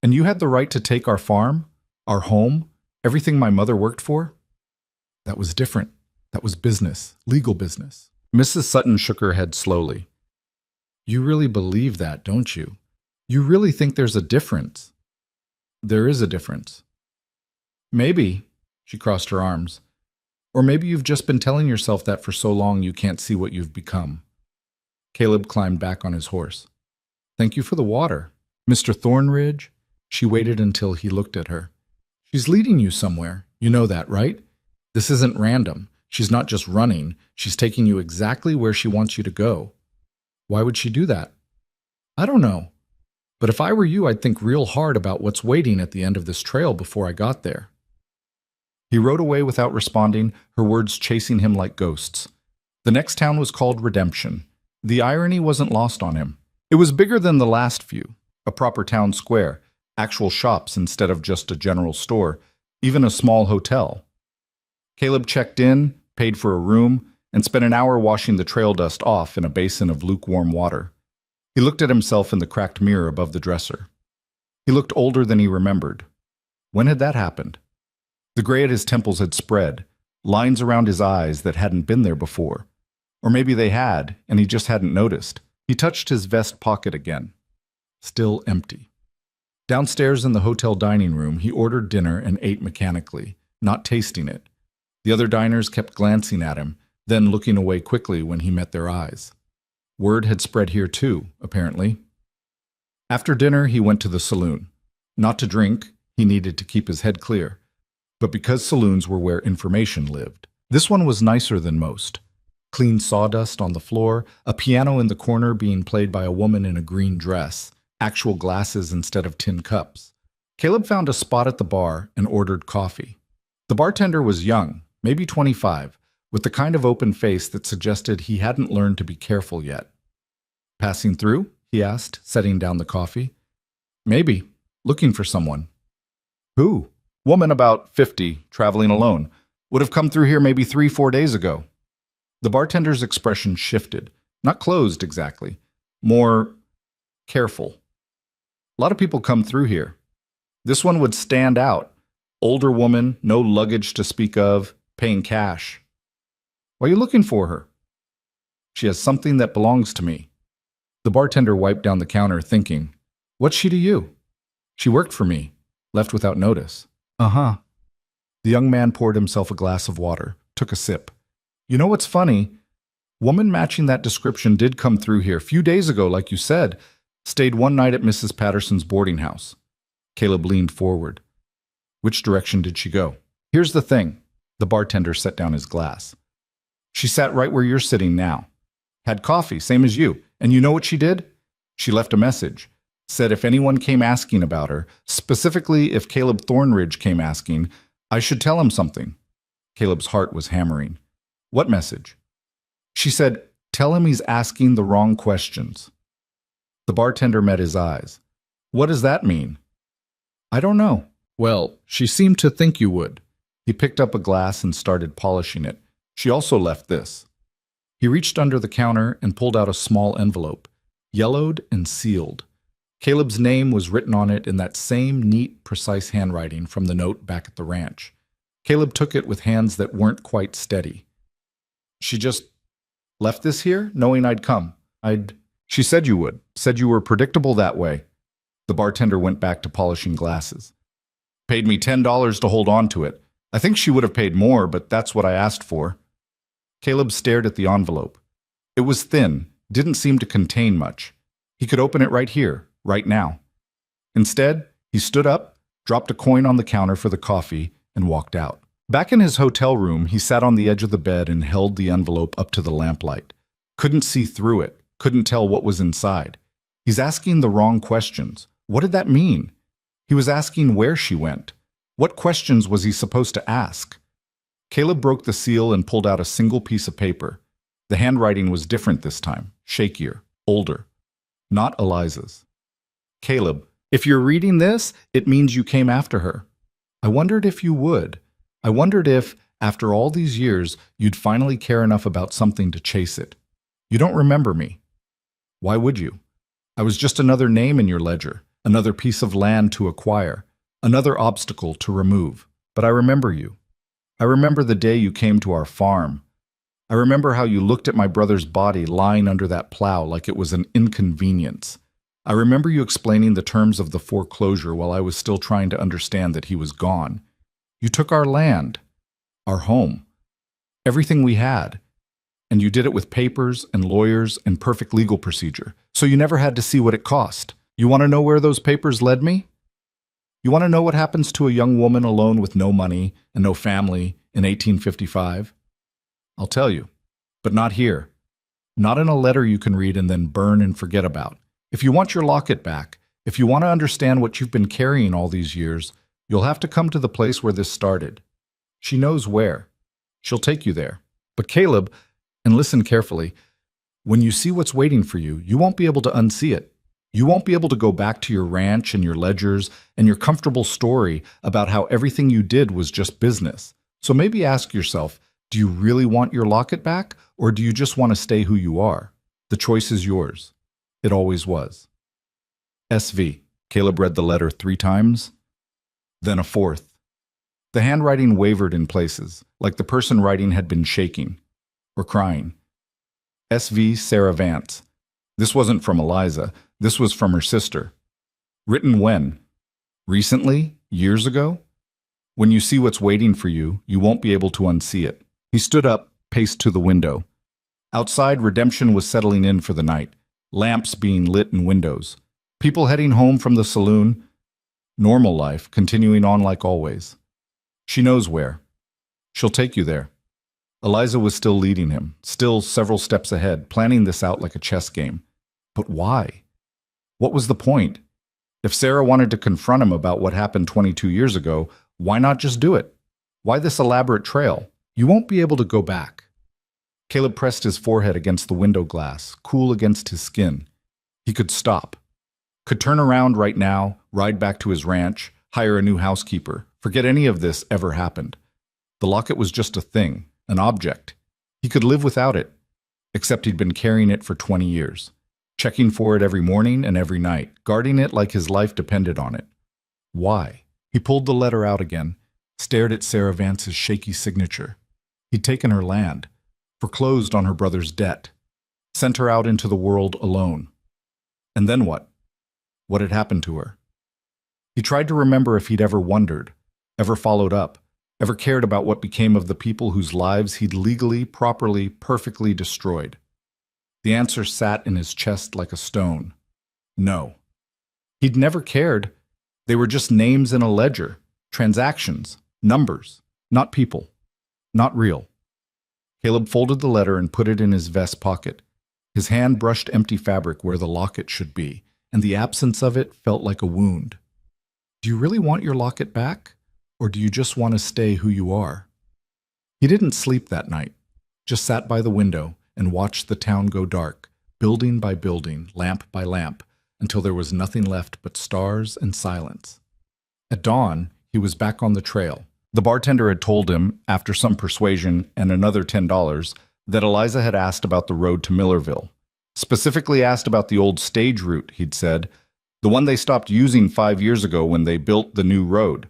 And you had the right to take our farm, our home, everything my mother worked for?" "That was different. That was business, legal business." Mrs. Sutton shook her head slowly. "You really believe that, don't you? You really think there's a difference?" "There is a difference." "Maybe," she crossed her arms. "Or maybe you've just been telling yourself that for so long you can't see what you've become." Caleb climbed back on his horse. "Thank you for the water. Mr. Thornridge?" She waited until he looked at her. "She's leading you somewhere. You know that, right? This isn't random. She's not just running. She's taking you exactly where she wants you to go." "Why would she do that?" "I don't know. But if I were you, I'd think real hard about what's waiting at the end of this trail before I got there." He rode away without responding, her words chasing him like ghosts. The next town was called Redemption. The irony wasn't lost on him. It was bigger than the last few, a proper town square, actual shops instead of just a general store, even a small hotel. Caleb checked in, paid for a room, and spent an hour washing the trail dust off in a basin of lukewarm water. He looked at himself in the cracked mirror above the dresser. He looked older than he remembered. When had that happened? The gray at his temples had spread, lines around his eyes that hadn't been there before. Or maybe they had, and he just hadn't noticed. He touched his vest pocket again. Still empty. Downstairs in the hotel dining room, he ordered dinner and ate mechanically, not tasting it. The other diners kept glancing at him, then looking away quickly when he met their eyes. Word had spread here too, apparently. After dinner, he went to the saloon. Not to drink, he needed to keep his head clear, but because saloons were where information lived. This one was nicer than most. Clean sawdust on the floor, a piano in the corner being played by a woman in a green dress, actual glasses instead of tin cups. Caleb found a spot at the bar and ordered coffee. The bartender was young, maybe 25, with the kind of open face that suggested he hadn't learned to be careful yet. "Passing through?" he asked, setting down the coffee. "Maybe. Looking for someone." "Who?" "Woman about 50, traveling alone. Would have come through here maybe 3-4 days ago." The bartender's expression shifted. Not closed exactly. More careful. "A lot of people come through here. This one would stand out. Older woman, no luggage to speak of, paying cash." "Why are you looking for her?" "She has something that belongs to me." The bartender wiped down the counter, thinking, "What's she to you?" "She worked for me. Left without notice." "Uh-huh." The young man poured himself a glass of water, took a sip. "You know what's funny? Woman matching that description did come through here a few days ago, like you said. Stayed one night at Mrs. Patterson's boarding house." Caleb leaned forward. "Which direction did she go?" "Here's the thing." The bartender set down his glass. "She sat right where you're sitting now. Had coffee, same as you. And you know what she did? She left a message. Said if anyone came asking about her, specifically if Caleb Thornridge came asking, I should tell him something." Caleb's heart was hammering. "What message?" "She said, tell him he's asking the wrong questions." The bartender met his eyes. "What does that mean?" "I don't know." "Well, she seemed to think you would." He picked up a glass and started polishing it. "She also left this." He reached under the counter and pulled out a small envelope, yellowed and sealed. Caleb's name was written on it in that same neat, precise handwriting from the note back at the ranch. Caleb took it with hands that weren't quite steady. "She just left this here, knowing I'd come. She said you would. Said you were predictable that way." The bartender went back to polishing glasses. "Paid me $10 to hold on to it. I think she would have paid more, but that's what I asked for." Caleb stared at the envelope. It was thin, didn't seem to contain much. He could open it right here, right now. Instead, he stood up, dropped a coin on the counter for the coffee, and walked out. Back in his hotel room, he sat on the edge of the bed and held the envelope up to the lamplight. Couldn't see through it, couldn't tell what was inside. He's asking the wrong questions. What did that mean? He was asking where she went. What questions was he supposed to ask? Caleb broke the seal and pulled out a single piece of paper. The handwriting was different this time, shakier, older. Not Eliza's. Caleb, if you're reading this, it means you came after her. I wondered if you would. I wondered if, after all these years, you'd finally care enough about something to chase it. You don't remember me. Why would you? I was just another name in your ledger, another piece of land to acquire, another obstacle to remove. But I remember you. I remember the day you came to our farm. I remember how you looked at my brother's body lying under that plow like it was an inconvenience. I remember you explaining the terms of the foreclosure while I was still trying to understand that he was gone. You took our land, our home, everything we had, and you did it with papers and lawyers and perfect legal procedure, so you never had to see what it cost. You want to know where those papers led me? You want to know what happens to a young woman alone with no money and no family in 1855? I'll tell you, but not here. Not in a letter you can read and then burn and forget about. If you want your locket back, if you want to understand what you've been carrying all these years, you'll have to come to the place where this started. She knows where. She'll take you there. But Caleb, and listen carefully, when you see what's waiting for you, you won't be able to unsee it. You won't be able to go back to your ranch and your ledgers and your comfortable story about how everything you did was just business. So maybe ask yourself, do you really want your locket back, or do you just want to stay who you are? The choice is yours. It always was. SV. Caleb read the letter 3 times, then a 4th. The handwriting wavered in places, like the person writing had been shaking or crying. SV Sarah Vance. This wasn't from Eliza. This was from her sister. Written when? Recently? Years ago? When you see what's waiting for you, you won't be able to unsee it. He stood up, paced to the window. Outside, redemption was settling in for the night, lamps being lit in windows. People heading home from the saloon. Normal life, continuing on like always. She knows where. She'll take you there. Eliza was still leading him, still several steps ahead, planning this out like a chess game. But why? What was the point? If Sarah wanted to confront him about what happened 22 years ago, why not just do it? Why this elaborate trail? You won't be able to go back. Caleb pressed his forehead against the window glass, cool against his skin. He could stop. Could turn around right now, ride back to his ranch, hire a new housekeeper, forget any of this ever happened. The locket was just a thing, an object. He could live without it, except he'd been carrying it for 20 years. Checking for it every morning and every night, guarding it like his life depended on it. Why? He pulled the letter out again, stared at Sarah Vance's shaky signature. He'd taken her land, foreclosed on her brother's debt, sent her out into the world alone. And then what? What had happened to her? He tried to remember if he'd ever wondered, ever followed up, ever cared about what became of the people whose lives he'd legally, properly, perfectly destroyed. The answer sat in his chest like a stone. No. He'd never cared. They were just names in a ledger, transactions, numbers, not people, not real. Caleb folded the letter and put it in his vest pocket. His hand brushed empty fabric where the locket should be, and the absence of it felt like a wound. Do you really want your locket back, or do you just want to stay who you are? He didn't sleep that night, just sat by the window and watched the town go dark, building by building, lamp by lamp, until there was nothing left but stars and silence. At dawn, he was back on the trail. The bartender had told him, after some persuasion and another $10, that Eliza had asked about the road to Millerville. Specifically asked about the old stage route, he'd said, the one they stopped using 5 years ago when they built the new road.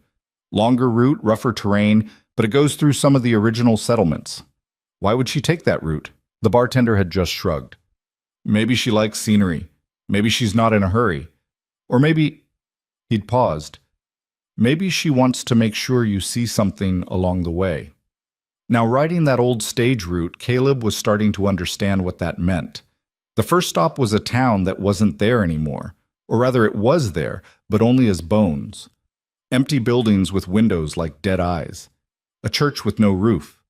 Longer route, rougher terrain, but it goes through some of the original settlements. Why would she take that route? The bartender had just shrugged. Maybe she likes scenery. Maybe she's not in a hurry. Or maybe, he'd paused, maybe she wants to make sure you see something along the way. Now, riding that old stage route, Caleb was starting to understand what that meant. The first stop was a town that wasn't there anymore, or rather it was there, but only as bones. Empty buildings with windows like dead eyes. A church with no roof.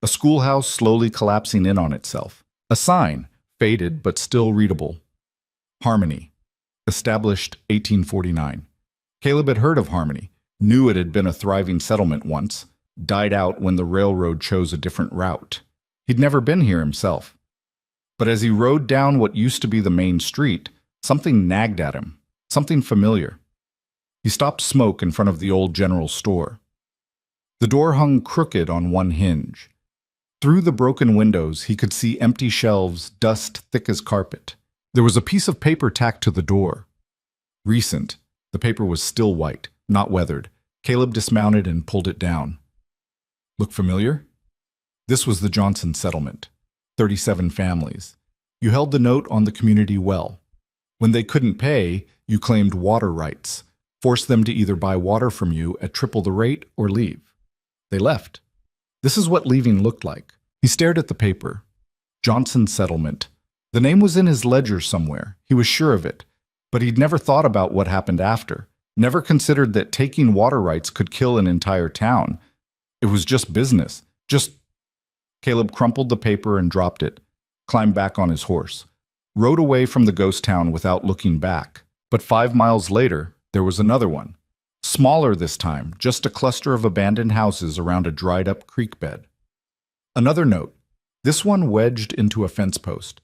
A schoolhouse slowly collapsing in on itself. A sign, faded but still readable. Harmony. Established 1849. Caleb had heard of Harmony, knew it had been a thriving settlement once, died out when the railroad chose a different route. He'd never been here himself. But as he rode down what used to be the main street, something nagged at him, something familiar. He stopped smoke in front of the old general store. The door hung crooked on one hinge. Through the broken windows, he could see empty shelves, dust thick as carpet. There was a piece of paper tacked to the door. Recent. The paper was still white, not weathered. Caleb dismounted and pulled it down. Look familiar? This was the Johnson settlement. 37 families. You held the note on the community well. When they couldn't pay, you claimed water rights, forced them to either buy water from you at triple the rate or leave. They left. This is what leaving looked like. He stared at the paper. Johnson settlement. The name was in his ledger somewhere. He was sure of it. But he'd never thought about what happened after. Never considered that taking water rights could kill an entire town. It was just business. Caleb crumpled the paper and dropped it, climbed back on his horse, rode away from the ghost town without looking back. But 5 miles later, there was another one. Smaller this time, just a cluster of abandoned houses around a dried-up creek bed. Another note, this one wedged into a fence post.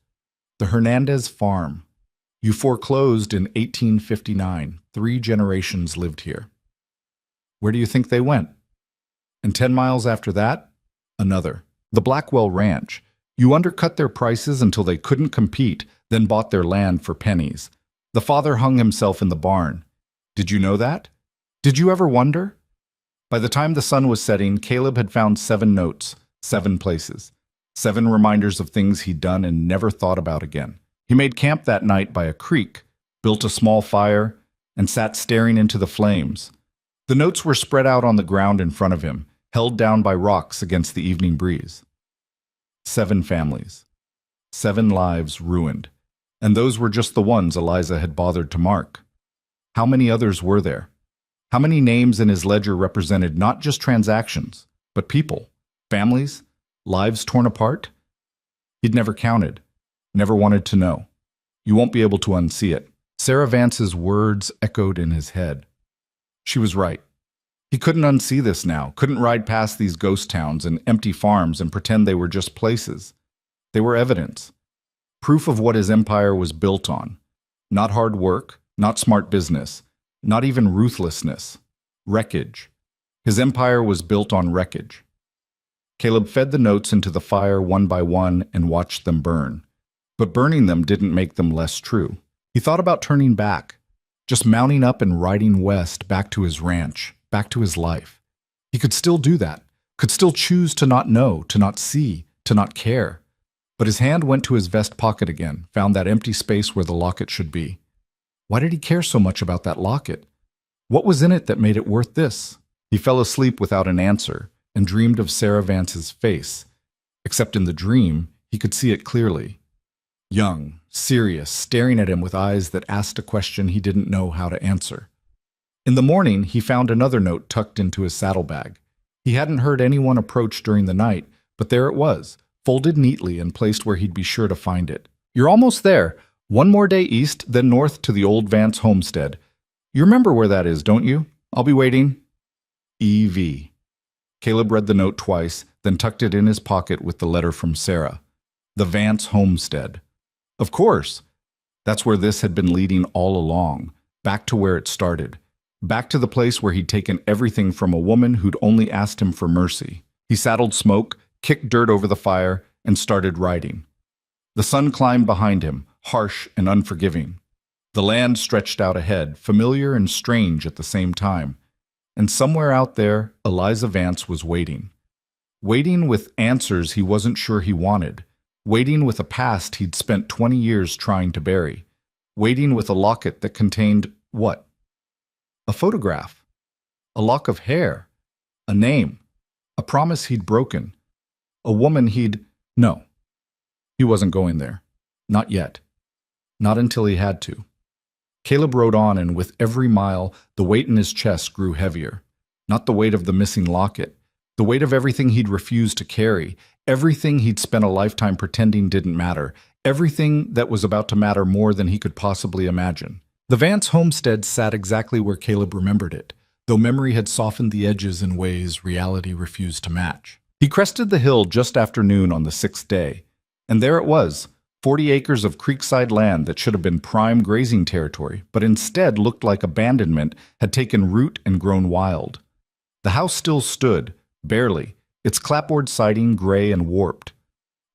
The Hernandez Farm. You foreclosed in 1859. 3 generations lived here. Where do you think they went? And 10 miles after that, another. The Blackwell Ranch. You undercut their prices until they couldn't compete, then bought their land for pennies. The father hung himself in the barn. Did you know that? Did you ever wonder? By the time the sun was setting, Caleb had found 7 notes, 7 places, 7 reminders of things he'd done and never thought about again. He made camp that night by a creek, built a small fire, and sat staring into the flames. The notes were spread out on the ground in front of him, held down by rocks against the evening breeze. 7 families. 7 lives ruined. And those were just the ones Eliza had bothered to mark. How many others were there? How many names in his ledger represented not just transactions, but people, families, lives torn apart? He'd never counted, never wanted to know. You won't be able to unsee it. Sarah Vance's words echoed in his head. She was right. He couldn't unsee this now, couldn't ride past these ghost towns and empty farms and pretend they were just places. They were evidence. Proof of what his empire was built on. Not hard work, not smart business, not even ruthlessness. Wreckage. His empire was built on wreckage. Caleb fed the notes into the fire one by one and watched them burn. But burning them didn't make them less true. He thought about turning back, just mounting up and riding west back to his ranch, back to his life. He could still do that, could still choose to not know, to not see, to not care. But his hand went to his vest pocket again, found that empty space where the locket should be. Why did he care so much about that locket? What was in it that made it worth this? He fell asleep without an answer and dreamed of Sarah Vance's face. Except in the dream, he could see it clearly. Young, serious, staring at him with eyes that asked a question he didn't know how to answer. In the morning, he found another note tucked into his saddlebag. He hadn't heard anyone approach during the night, but there it was, folded neatly and placed where he'd be sure to find it. You're almost there. 1 more day east, then north to the old Vance homestead. You remember where that is, don't you? I'll be waiting. E.V. Caleb read the note twice, then tucked it in his pocket with the letter from Sarah. The Vance homestead. Of course. That's where this had been leading all along, back to where it started. Back to the place where he'd taken everything from a woman who'd only asked him for mercy. He saddled Smoke, kicked dirt over the fire, and started riding. The sun climbed behind him, harsh and unforgiving. The land stretched out ahead, familiar and strange at the same time. And somewhere out there, Eliza Vance was waiting. Waiting with answers he wasn't sure he wanted. Waiting with a past he'd spent 20 years trying to bury. Waiting with a locket that contained what? A photograph. A lock of hair. A name. A promise he'd broken. A woman he'd... No. He wasn't going there. Not yet. Not until he had to. Caleb rode on, and with every mile, the weight in his chest grew heavier. Not the weight of the missing locket, The weight of everything he'd refused to carry, everything he'd spent a lifetime pretending didn't matter, everything that was about to matter more than he could possibly imagine. The Vance homestead sat exactly where Caleb remembered it, though memory had softened the edges in ways reality refused to match. He crested the hill just after noon on the 6th day, and there it was, 40 acres of creekside land that should have been prime grazing territory, but instead looked like abandonment had taken root and grown wild. The house still stood, barely, its clapboard siding gray and warped.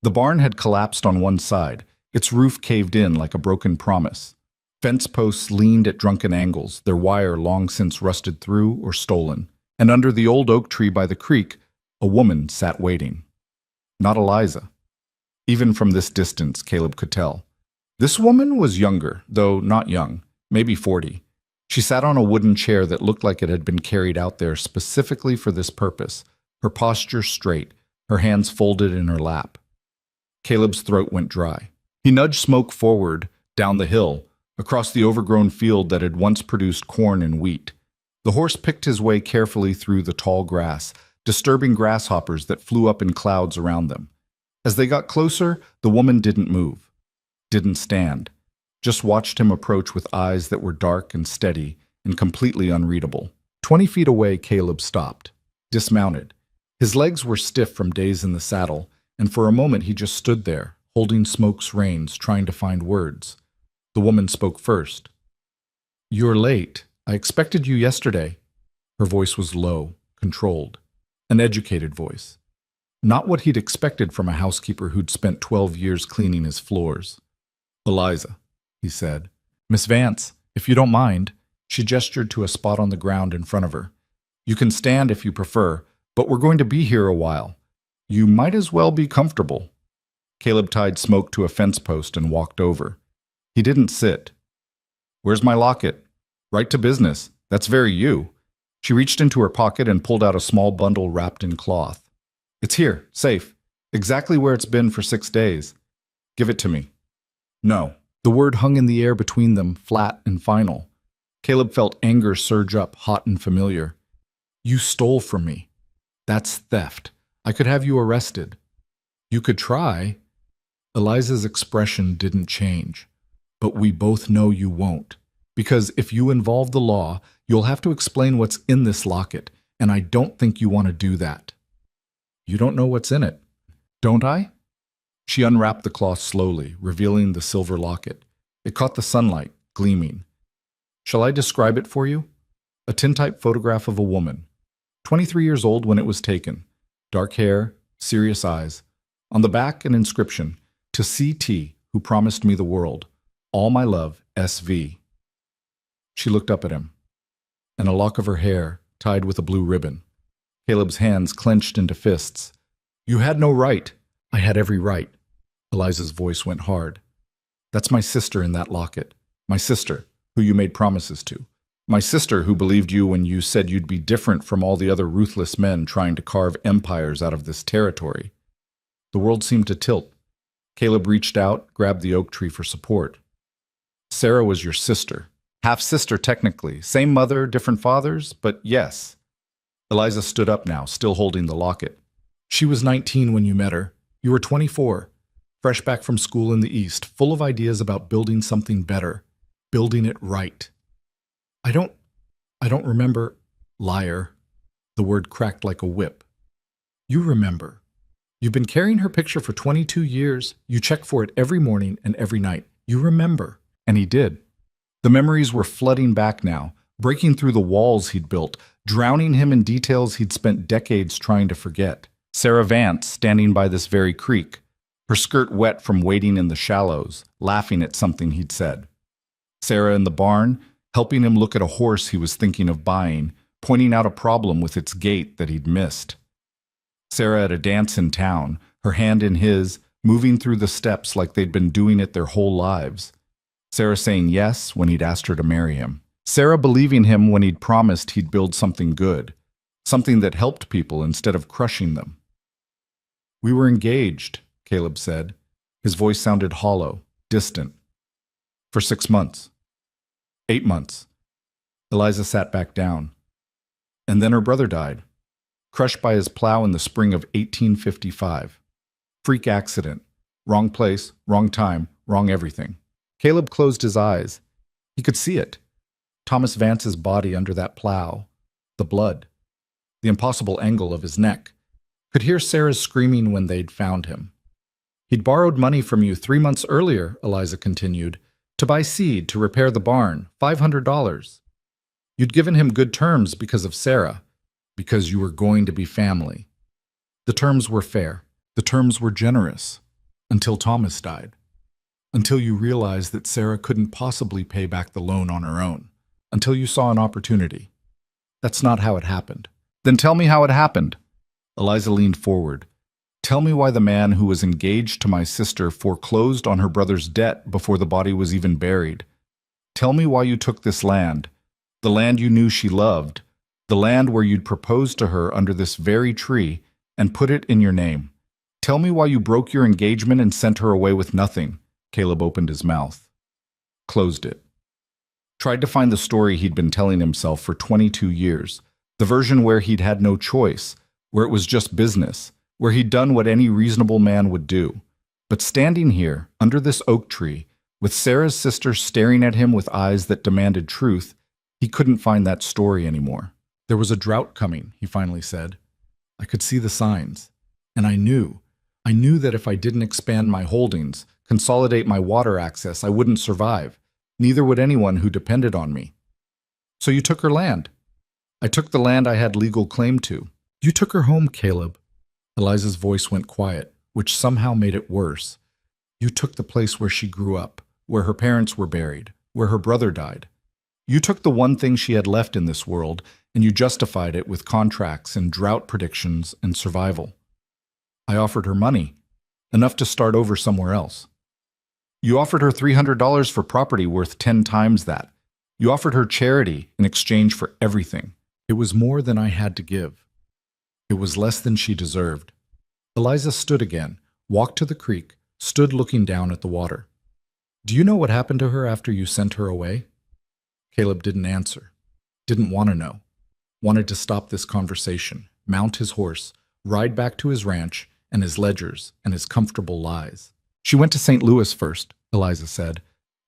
The barn had collapsed on one side, its roof caved in like a broken promise. Fence posts leaned at drunken angles, their wire long since rusted through or stolen. And under the old oak tree by the creek, a woman sat waiting. Not Eliza. Even from this distance, Caleb could tell. This woman was younger, though not young, maybe 40. She sat on a wooden chair that looked like it had been carried out there specifically for this purpose, her posture straight, her hands folded in her lap. Caleb's throat went dry. He nudged Smoke forward, down the hill, across the overgrown field that had once produced corn and wheat. The horse picked his way carefully through the tall grass, disturbing grasshoppers that flew up in clouds around them. As they got closer, the woman didn't move, didn't stand, just watched him approach with eyes that were dark and steady and completely unreadable. 20 feet away, Caleb stopped, dismounted. His legs were stiff from days in the saddle, and for a moment he just stood there, holding Smoke's reins, trying to find words. The woman spoke first. "You're late. I expected you yesterday." Her voice was low, controlled, an educated voice. Not what he'd expected from a housekeeper who'd spent 12 years cleaning his floors. "Eliza," he said. "Miss Vance, if you don't mind." She gestured to a spot on the ground in front of her. "You can stand if you prefer, but we're going to be here a while. You might as well be comfortable." Caleb tied Smoke to a fence post and walked over. He didn't sit. "Where's my locket?" "Right to business. That's very you." She reached into her pocket and pulled out a small bundle wrapped in cloth. "It's here, safe, exactly where it's been for 6 days. Give it to me." "No." The word hung in the air between them, flat and final. Caleb felt anger surge up, hot and familiar. "You stole from me. That's theft. I could have you arrested." "You could try." Eliza's expression didn't change. "But we both know you won't. Because if you involve the law, you'll have to explain what's in this locket, and I don't think you want to do that." "You don't know what's in it." "Don't I?" She unwrapped the cloth slowly, revealing the silver locket. It caught the sunlight, gleaming. "Shall I describe it for you?" A tintype photograph of a woman. 23 years old when it was taken. Dark hair, serious eyes. On the back, an inscription, "To C.T., who promised me the world. All my love, S.V." She looked up at him, and a lock of her hair tied with a blue ribbon. Caleb's hands clenched into fists. "You had no right." "I had every right." Eliza's voice went hard. "That's my sister in that locket. My sister, who you made promises to. My sister who believed you when you said you'd be different from all the other ruthless men trying to carve empires out of this territory." The world seemed to tilt. Caleb reached out, grabbed the oak tree for support. "Sarah was your sister. Half-sister technically. Same mother, different fathers, but yes." Eliza stood up now, still holding the locket. "She was 19 when you met her. You were 24, fresh back from school in the East, full of ideas about building something better, building it right." I don't remember." "Liar." The word cracked like a whip. "You remember. You've been carrying her picture for 22 years. You check for it every morning and every night. You remember." And he did. The memories were flooding back now, breaking through the walls he'd built, drowning him in details he'd spent decades trying to forget. Sarah Vance standing by this very creek, her skirt wet from wading in the shallows, laughing at something he'd said. Sarah in the barn, helping him look at a horse he was thinking of buying, pointing out a problem with its gait that he'd missed. Sarah at a dance in town, her hand in his, moving through the steps like they'd been doing it their whole lives. Sarah saying yes when he'd asked her to marry him. Sarah believing him when he'd promised he'd build something good, something that helped people instead of crushing them. "We were engaged," Caleb said. His voice sounded hollow, distant. "For 6 months. 8 months. Eliza sat back down. "And then her brother died." crushed by his plow in the spring of 1855. Freak accident. Wrong place, wrong time, wrong everything. Caleb closed his eyes. He could see it. Thomas Vance's body under that plow. The blood. The impossible angle of his neck. Could hear Sarah's screaming when they'd found him. He'd borrowed money from you 3 months earlier, Eliza continued, to buy seed to repair the barn, $500. You'd given him good terms because of Sarah, because you were going to be family. The terms were fair. The terms were generous. Until Thomas died. Until you realized that Sarah couldn't possibly pay back the loan on her own. Until you saw an opportunity. That's not how it happened. Then tell me how it happened. Eliza leaned forward. Tell me why the man who was engaged to my sister foreclosed on her brother's debt before the body was even buried. Tell me why you took this land, the land you knew she loved, the land where you'd proposed to her under this very tree, and put it in your name. Tell me why you broke your engagement and sent her away with nothing. Caleb opened his mouth. Closed it. Tried to find the story he'd been telling himself for 22 years, the version where he'd had no choice, where it was just business, where he'd done what any reasonable man would do. But standing here, under this oak tree, with Sarah's sister staring at him with eyes that demanded truth, he couldn't find that story anymore. There was a drought coming, he finally said. I could see the signs. And I knew that if I didn't expand my holdings, consolidate my water access, I wouldn't survive. Neither would anyone who depended on me. So you took her land. I took the land I had legal claim to. You took her home, Caleb. Eliza's voice went quiet, which somehow made it worse. You took the place where she grew up, where her parents were buried, where her brother died. You took the one thing she had left in this world, and you justified it with contracts and drought predictions and survival. I offered her money, enough to start over somewhere else. You offered her $300 for property worth 10 times that. You offered her charity in exchange for everything. It was more than I had to give. It was less than she deserved. Eliza stood again, walked to the creek, stood looking down at the water. Do you know what happened to her after you sent her away? Caleb didn't answer. Didn't want to know. Wanted to stop this conversation, mount his horse, ride back to his ranch and his ledgers and his comfortable lies. She went to St. Louis first, Eliza said.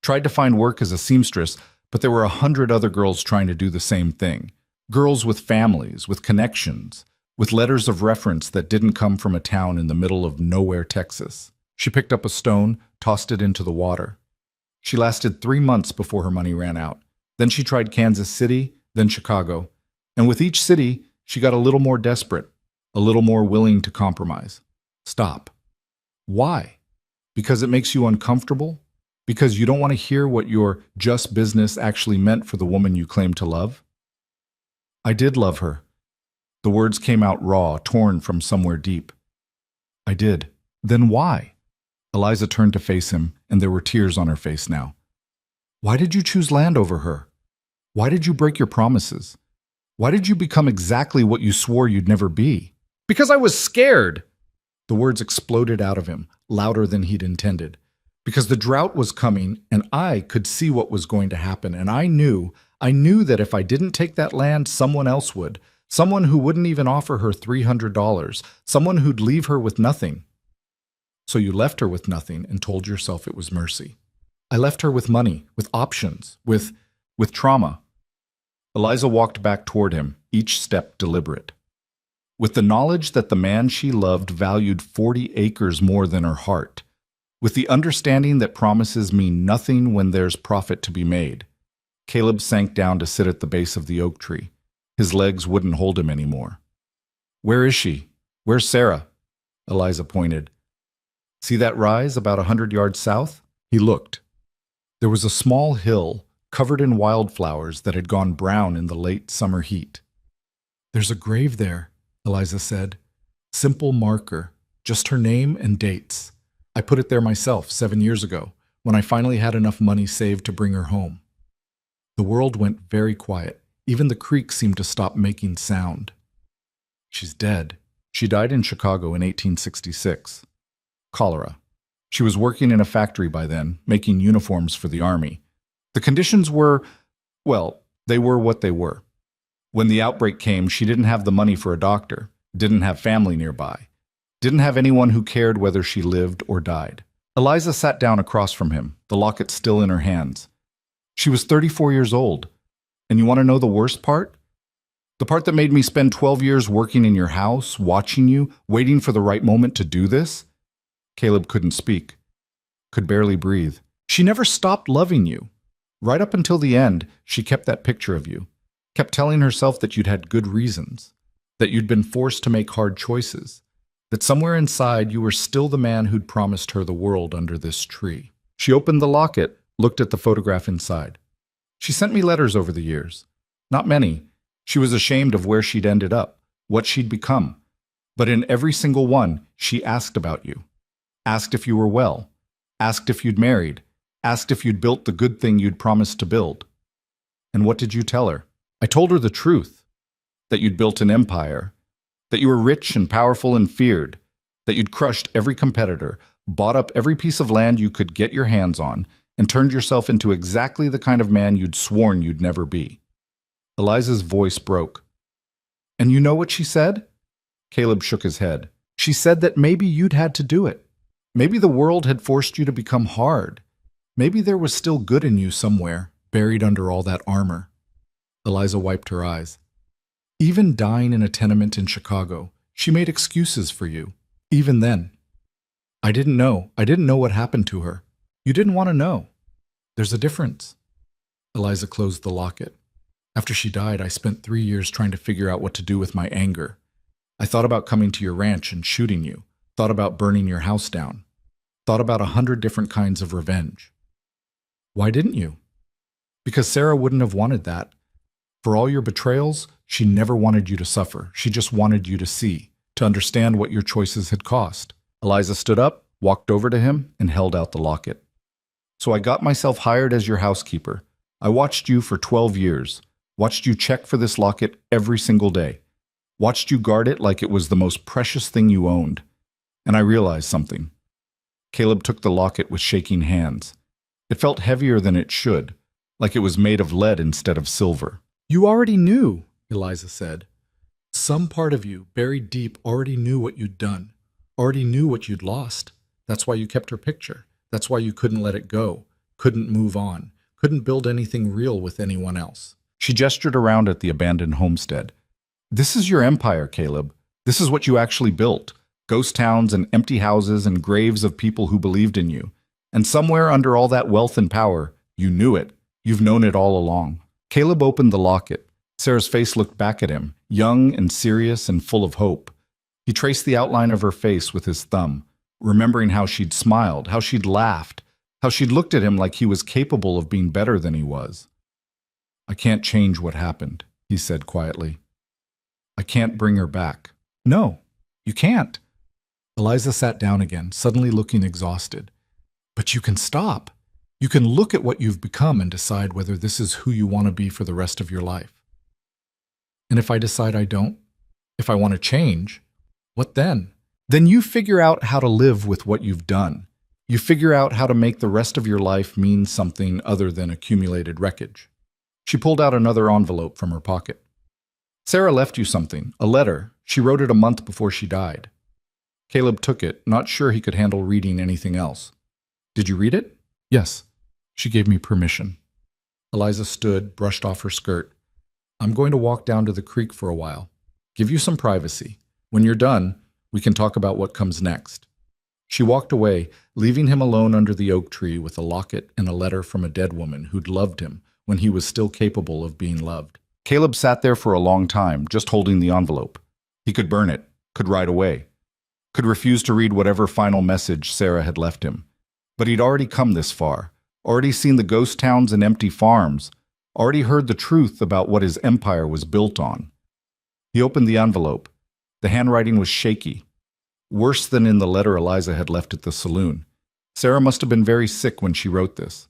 Tried to find work as a seamstress, but there were 100 other girls trying to do the same thing. Girls with families, with connections, with letters of reference that didn't come from a town in the middle of nowhere, Texas. She picked up a stone, tossed it into the water. She lasted 3 months before her money ran out. Then she tried Kansas City, then Chicago. And with each city, she got a little more desperate, a little more willing to compromise. Stop. Why? Because it makes you uncomfortable? Because you don't want to hear what your just business actually meant for the woman you claim to love? I did love her. The words came out raw, torn from somewhere deep. I did. Then why? Eliza turned to face him, and there were tears on her face now. Why did you choose land over her? Why did you break your promises? Why did you become exactly what you swore you'd never be? Because I was scared! The words exploded out of him, louder than he'd intended. Because the drought was coming, and I could see what was going to happen, and I knew that if I didn't take that land, someone else would. Someone who wouldn't even offer her $300. Someone who'd leave her with nothing. So you left her with nothing and told yourself it was mercy. I left her with money, with options, with trauma. Eliza walked back toward him, each step deliberate. With the knowledge that the man she loved valued 40 acres more than her heart. With the understanding that promises mean nothing when there's profit to be made. Caleb sank down to sit at the base of the oak tree. His legs wouldn't hold him anymore. Where is she? Where's Sarah? Eliza pointed. See that rise about 100 yards south? He looked. There was a small hill covered in wildflowers that had gone brown in the late summer heat. There's a grave there, Eliza said. Simple marker, just her name and dates. I put it there myself 7 years ago, when I finally had enough money saved to bring her home. The world went very quiet. Even the creek seemed to stop making sound. She's dead. She died in Chicago in 1866. Cholera. She was working in a factory by then, making uniforms for the army. The conditions were, well, they were what they were. When the outbreak came, she didn't have the money for a doctor. didn't have family nearby, didn't have anyone who cared whether she lived or died. Eliza sat down across from him, the locket still in her hands. She was 34 years old. And you want to know the worst part? The part that made me spend 12 years working in your house, watching you, waiting for the right moment to do this? Caleb couldn't speak, could barely breathe. She never stopped loving you. Right up until the end, she kept that picture of you, kept telling herself that you'd had good reasons, that you'd been forced to make hard choices, that somewhere inside you were still the man who'd promised her the world under this tree. She opened the locket, looked at the photograph inside. She sent me letters over the years. Not many. She was ashamed of where she'd ended up, what she'd become. But in every single one, she asked about you. Asked if you were well. Asked if you'd married. Asked if you'd built the good thing you'd promised to build. And what did you tell her? I told her the truth. That you'd built an empire. That you were rich and powerful and feared. That you'd crushed every competitor, bought up every piece of land you could get your hands on, and turned yourself into exactly the kind of man you'd sworn you'd never be. Eliza's voice broke. And you know what she said? Caleb shook his head. She said that maybe you'd had to do it. Maybe the world had forced you to become hard. Maybe there was still good in you somewhere, buried under all that armor. Eliza wiped her eyes. Even dying in a tenement in Chicago, she made excuses for you. Even then. I didn't know. I didn't know what happened to her. You didn't want to know. There's a difference. Eliza closed the locket. After she died, I spent 3 years trying to figure out what to do with my anger. I thought about coming to your ranch and shooting you. Thought about burning your house down. Thought about 100 different kinds of revenge. Why didn't you? Because Sarah wouldn't have wanted that. For all your betrayals, she never wanted you to suffer. She just wanted you to see, to understand what your choices had cost. Eliza stood up, walked over to him, and held out the locket. So I got myself hired as your housekeeper. I watched you for 12 years. Watched you check for this locket every single day. Watched you guard it like it was the most precious thing you owned. And I realized something. Caleb took the locket with shaking hands. It felt heavier than it should, like it was made of lead instead of silver. You already knew, Eliza said. Some part of you, buried deep, already knew what you'd done, already knew what you'd lost. That's why you kept her picture. That's why you couldn't let it go, couldn't move on, couldn't build anything real with anyone else. She gestured around at the abandoned homestead. This is your empire, Caleb. This is what you actually built. Ghost towns and empty houses and graves of people who believed in you. And somewhere under all that wealth and power, you knew it. You've known it all along. Caleb opened the locket. Sarah's face looked back at him, young and serious and full of hope. He traced the outline of her face with his thumb, remembering how she'd smiled, how she'd laughed, how she'd looked at him like he was capable of being better than he was. I can't change what happened, he said quietly. I can't bring her back. No, you can't. Eliza sat down again, suddenly looking exhausted. But you can stop. You can look at what you've become and decide whether this is who you want to be for the rest of your life. And if I decide I don't, if I want to change, what then? Then you figure out how to live with what you've done. You figure out how to make the rest of your life mean something other than accumulated wreckage. She pulled out another envelope from her pocket. Sarah left you something, a letter. She wrote it a month before she died. Caleb took it, not sure he could handle reading anything else. Did you read it? Yes. She gave me permission. Eliza stood, brushed off her skirt. I'm going to walk down to the creek for a while. Give you some privacy. When you're done, we can talk about what comes next. She walked away, leaving him alone under the oak tree with a locket and a letter from a dead woman who'd loved him when he was still capable of being loved. Caleb sat there for a long time, just holding the envelope. He could burn it, could ride away, could refuse to read whatever final message Sarah had left him. But he'd already come this far, already seen the ghost towns and empty farms, already heard the truth about what his empire was built on. He opened the envelope. The handwriting was shaky, worse than in the letter Eliza had left at the saloon. Sarah must have been very sick when she wrote this.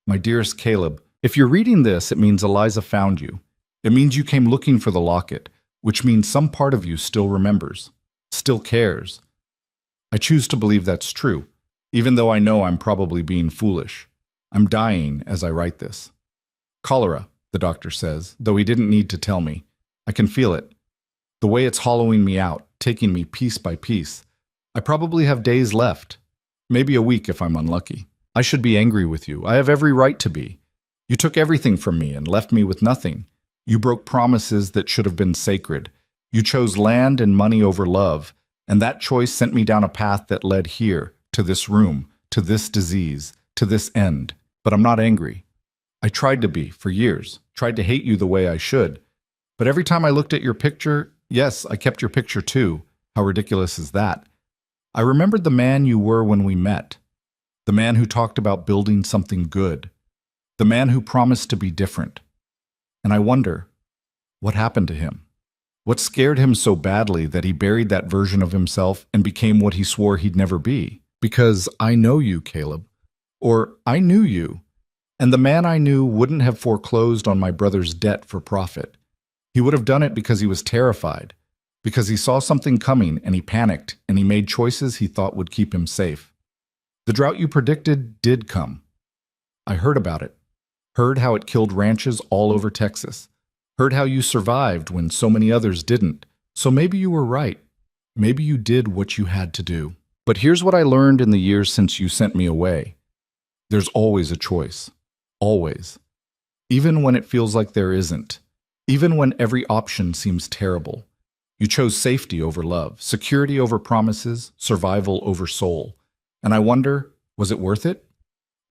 My dearest Caleb, if you're reading this, it means Eliza found you. It means you came looking for the locket, which means some part of you still remembers, still cares. I choose to believe that's true, even though I know I'm probably being foolish. I'm dying as I write this. Cholera, the doctor says, though he didn't need to tell me. I can feel it. The way it's hollowing me out, taking me piece by piece. I probably have days left. Maybe a week if I'm unlucky. I should be angry with you. I have every right to be. You took everything from me and left me with nothing. You broke promises that should have been sacred. You chose land and money over love, and that choice sent me down a path that led here, to this room, to this disease, to this end. But I'm not angry. I tried to be, for years, tried to hate you the way I should. But every time I looked at your picture, yes, I kept your picture too. How ridiculous is that? I remembered the man you were when we met. The man who talked about building something good. The man who promised to be different. And I wonder, what happened to him? What scared him so badly that he buried that version of himself and became what he swore he'd never be? Because I know you, Caleb. Or I knew you. And the man I knew wouldn't have foreclosed on my brother's debt for profit. He would have done it because he was terrified, because he saw something coming and he panicked and he made choices he thought would keep him safe. The drought you predicted did come. I heard about it, heard how it killed ranches all over Texas, heard how you survived when so many others didn't. So maybe you were right. Maybe you did what you had to do. But here's what I learned in the years since you sent me away. There's always a choice. Always. Even when it feels like there isn't. Even when every option seems terrible. You chose safety over love, security over promises, survival over soul. And I wonder, was it worth it?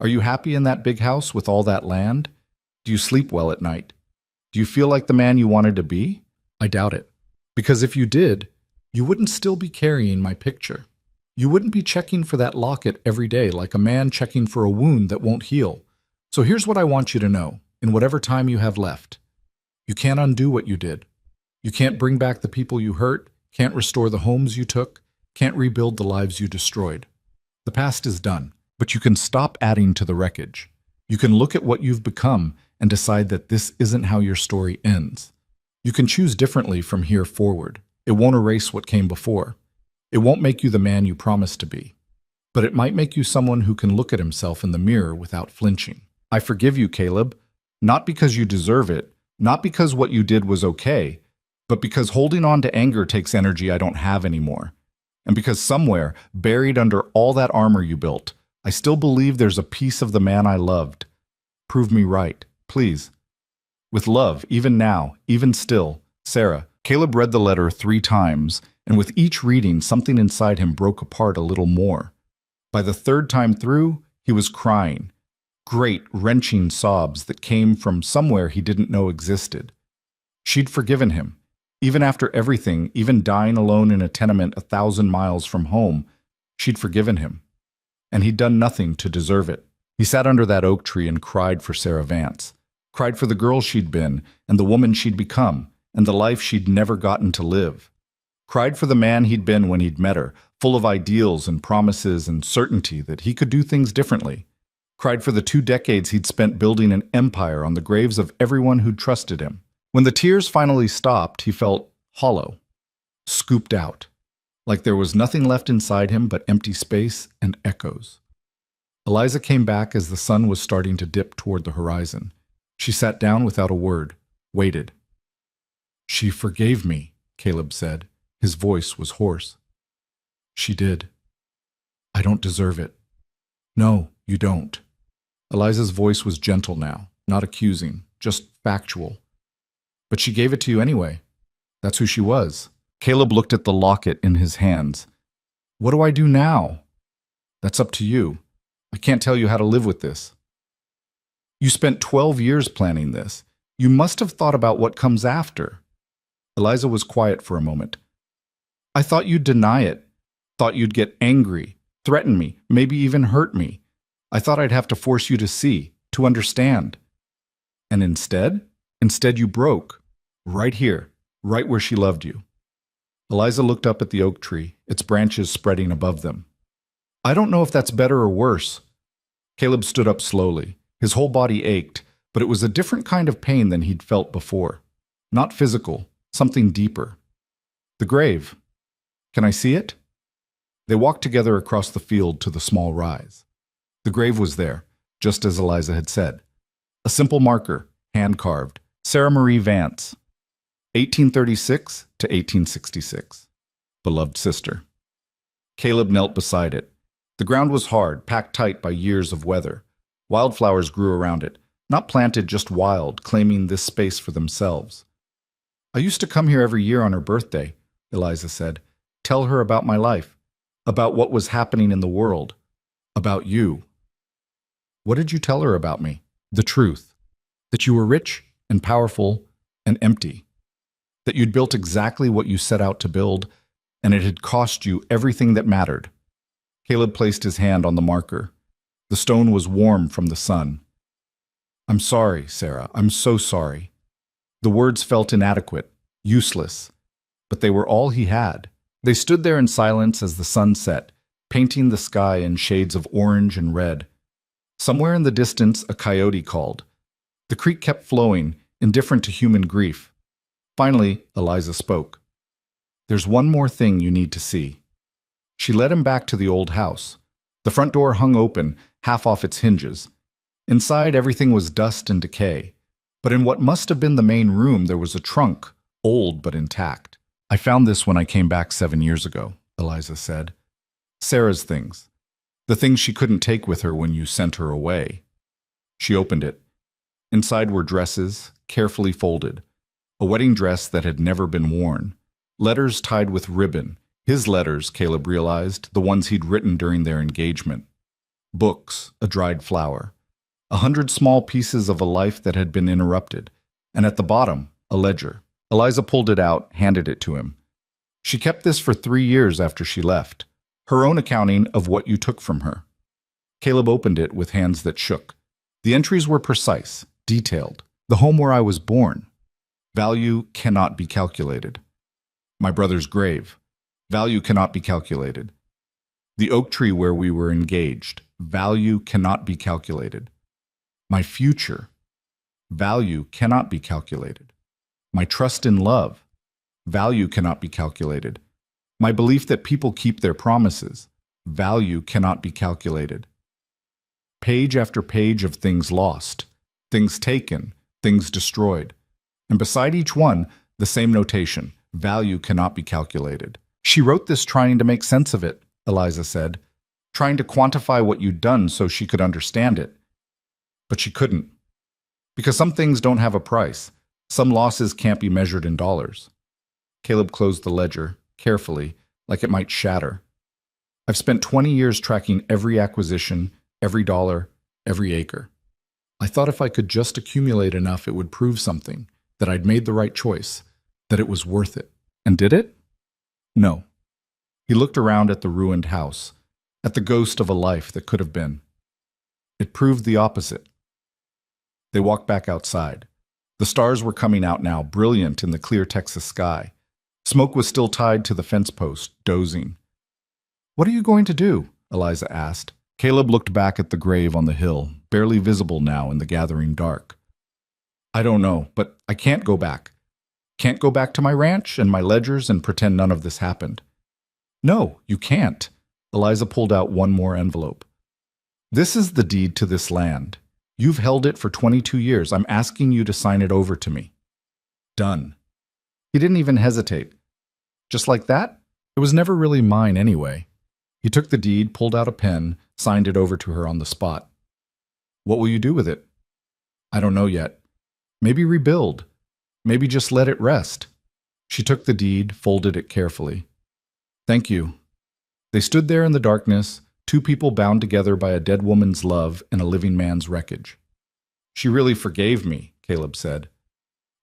Are you happy in that big house with all that land? Do you sleep well at night? Do you feel like the man you wanted to be? I doubt it. Because if you did, you wouldn't still be carrying my picture. You wouldn't be checking for that locket every day like a man checking for a wound that won't heal. So here's what I want you to know, in whatever time you have left. You can't undo what you did. You can't bring back the people you hurt, can't restore the homes you took, can't rebuild the lives you destroyed. The past is done, but you can stop adding to the wreckage. You can look at what you've become and decide that this isn't how your story ends. You can choose differently from here forward. It won't erase what came before. It won't make you the man you promised to be. But it might make you someone who can look at himself in the mirror without flinching. I forgive you, Caleb, not because you deserve it, not because what you did was okay, but because holding on to anger takes energy I don't have anymore. And because somewhere, buried under all that armor you built, I still believe there's a piece of the man I loved. Prove me right, please. With love, even now, even still, Sarah. Caleb read the letter 3 times, and with each reading, something inside him broke apart a little more. By the 3rd time through, he was crying. Great, wrenching sobs that came from somewhere he didn't know existed. She'd forgiven him. Even after everything, even dying alone in a tenement 1,000 miles from home, she'd forgiven him. And he'd done nothing to deserve it. He sat under that oak tree and cried for Sarah Vance. Cried for the girl she'd been, and the woman she'd become, and the life she'd never gotten to live. Cried for the man he'd been when he'd met her, full of ideals and promises and certainty that he could do things differently. Cried for the 2 decades he'd spent building an empire on the graves of everyone who'd trusted him. When the tears finally stopped, he felt hollow, scooped out, like there was nothing left inside him but empty space and echoes. Eliza came back as the sun was starting to dip toward the horizon. She sat down without a word, waited. "She forgave me," Caleb said. His voice was hoarse. "She did. I don't deserve it." "No, you don't." Eliza's voice was gentle now, not accusing, just factual. "But she gave it to you anyway. That's who she was." Caleb looked at the locket in his hands. "What do I do now?" "That's up to you. I can't tell you how to live with this." "You spent 12 years planning this. You must have thought about what comes after." Eliza was quiet for a moment. "I thought you'd deny it. Thought you'd get angry, threaten me, maybe even hurt me. I thought I'd have to force you to see, to understand. And instead you broke. Right here, right where she loved you." Eliza looked up at the oak tree, its branches spreading above them. "I don't know if that's better or worse." Caleb stood up slowly. His whole body ached, but it was a different kind of pain than he'd felt before. Not physical, something deeper. "The grave. Can I see it?" They walked together across the field to the small rise. The grave was there, just as Eliza had said. A simple marker, hand-carved. Sarah Marie Vance. 1836 to 1866. Beloved sister. Caleb knelt beside it. The ground was hard, packed tight by years of weather. Wildflowers grew around it, not planted, just wild, claiming this space for themselves. I used to come here every year on her birthday, Eliza said. Tell her about my life, about what was happening in the world, about you. What did you tell her about me? The truth. That you were rich and powerful and empty. That you'd built exactly what you set out to build, and it had cost you everything that mattered. Caleb placed his hand on the marker. The stone was warm from the sun. I'm sorry, Sarah. I'm so sorry. The words felt inadequate, useless, but they were all he had. They stood there in silence as the sun set, painting the sky in shades of orange and red. Somewhere in the distance, a coyote called. The creek kept flowing, indifferent to human grief. Finally, Eliza spoke. There's one more thing you need to see. She led him back to the old house. The front door hung open, half off its hinges. Inside, everything was dust and decay. But in what must have been the main room, there was a trunk, old but intact. I found this when I came back 7 years ago, Eliza said. Sarah's things. The things she couldn't take with her when you sent her away. She opened it. Inside were dresses, carefully folded. A wedding dress that had never been worn. Letters tied with ribbon. His letters, Caleb realized, the ones he'd written during their engagement. Books, a dried flower. 100 small pieces of a life that had been interrupted. And at the bottom, a ledger. Eliza pulled it out, handed it to him. She kept this for 3 years after she left. Her own accounting of what you took from her. Caleb opened it with hands that shook. The entries were precise, detailed. The home where I was born. Value cannot be calculated. My brother's grave. Value cannot be calculated. The oak tree where we were engaged. Value cannot be calculated. My future. Value cannot be calculated. My trust in love. Value cannot be calculated. My belief that people keep their promises. Value cannot be calculated. Page after page of things lost, things taken, things destroyed. And beside each one, the same notation. Value cannot be calculated. She wrote this trying to make sense of it, Eliza said, trying to quantify what you'd done so she could understand it. But she couldn't. Because some things don't have a price. Some losses can't be measured in dollars. Caleb closed the ledger, carefully, like it might shatter. I've spent 20 years tracking every acquisition, every dollar, every acre. I thought if I could just accumulate enough, it would prove something, that I'd made the right choice, that it was worth it. And did it? No. He looked around at the ruined house, at the ghost of a life that could have been. It proved the opposite. They walked back outside. The stars were coming out now, brilliant in the clear Texas sky. Smoke was still tied to the fence post, dozing. What are you going to do? Eliza asked. Caleb looked back at the grave on the hill, barely visible now in the gathering dark. I don't know, but I can't go back. Can't go back to my ranch and my ledgers and pretend none of this happened. No, you can't. Eliza pulled out one more envelope. This is the deed to this land. You've held it for 22 years. I'm asking you to sign it over to me. Done. He didn't even hesitate. Just like that? It was never really mine anyway. He took the deed, pulled out a pen, signed it over to her on the spot. What will you do with it? I don't know yet. Maybe rebuild. Maybe just let it rest. She took the deed, folded it carefully. Thank you. They stood there in the darkness, two people bound together by a dead woman's love and a living man's wreckage. She really forgave me, Caleb said.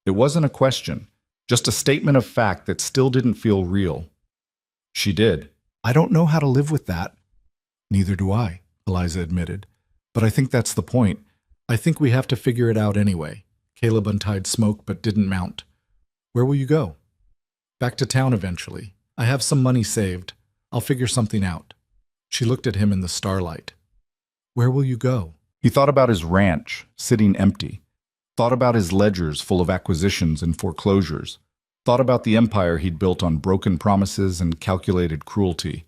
It wasn't a question, just a statement of fact that still didn't feel real. She did. I don't know how to live with that. Neither do I, Eliza admitted. But I think that's the point. I think we have to figure it out anyway. Caleb untied Smoke but didn't mount. Where will you go? Back to town eventually. I have some money saved. I'll figure something out. She looked at him in the starlight. Where will you go? He thought about his ranch, sitting empty. Thought about his ledgers full of acquisitions and foreclosures. Thought about the empire he'd built on broken promises and calculated cruelty.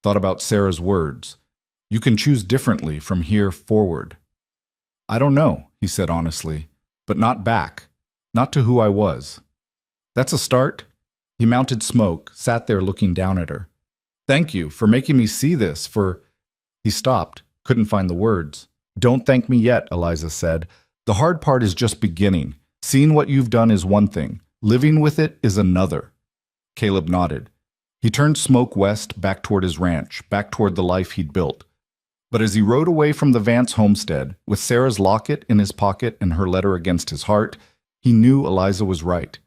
Thought about Sarah's words. You can choose differently from here forward. I don't know, he said honestly, but not back. Not to who I was. That's a start. He mounted Smoke, sat there looking down at her. Thank you for making me see this, for... He stopped, couldn't find the words. Don't thank me yet, Eliza said. The hard part is just beginning. Seeing what you've done is one thing. Living with it is another. Caleb nodded. He turned Smoke west, back toward his ranch, back toward the life he'd built. But as he rode away from the Vance homestead, with Sarah's locket in his pocket and her letter against his heart, he knew Eliza was right.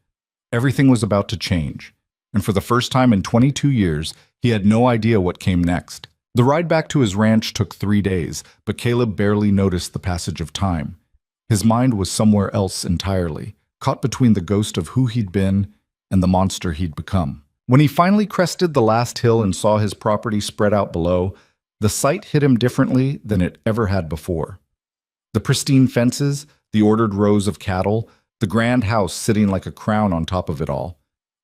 Everything was about to change, and for the first time in 22 years, he had no idea what came next. The ride back to his ranch took 3 days, but Caleb barely noticed the passage of time. His mind was somewhere else entirely, caught between the ghost of who he'd been and the monster he'd become. When he finally crested the last hill and saw his property spread out below, the sight hit him differently than it ever had before. The pristine fences, the ordered rows of cattle, the grand house sitting like a crown on top of it all.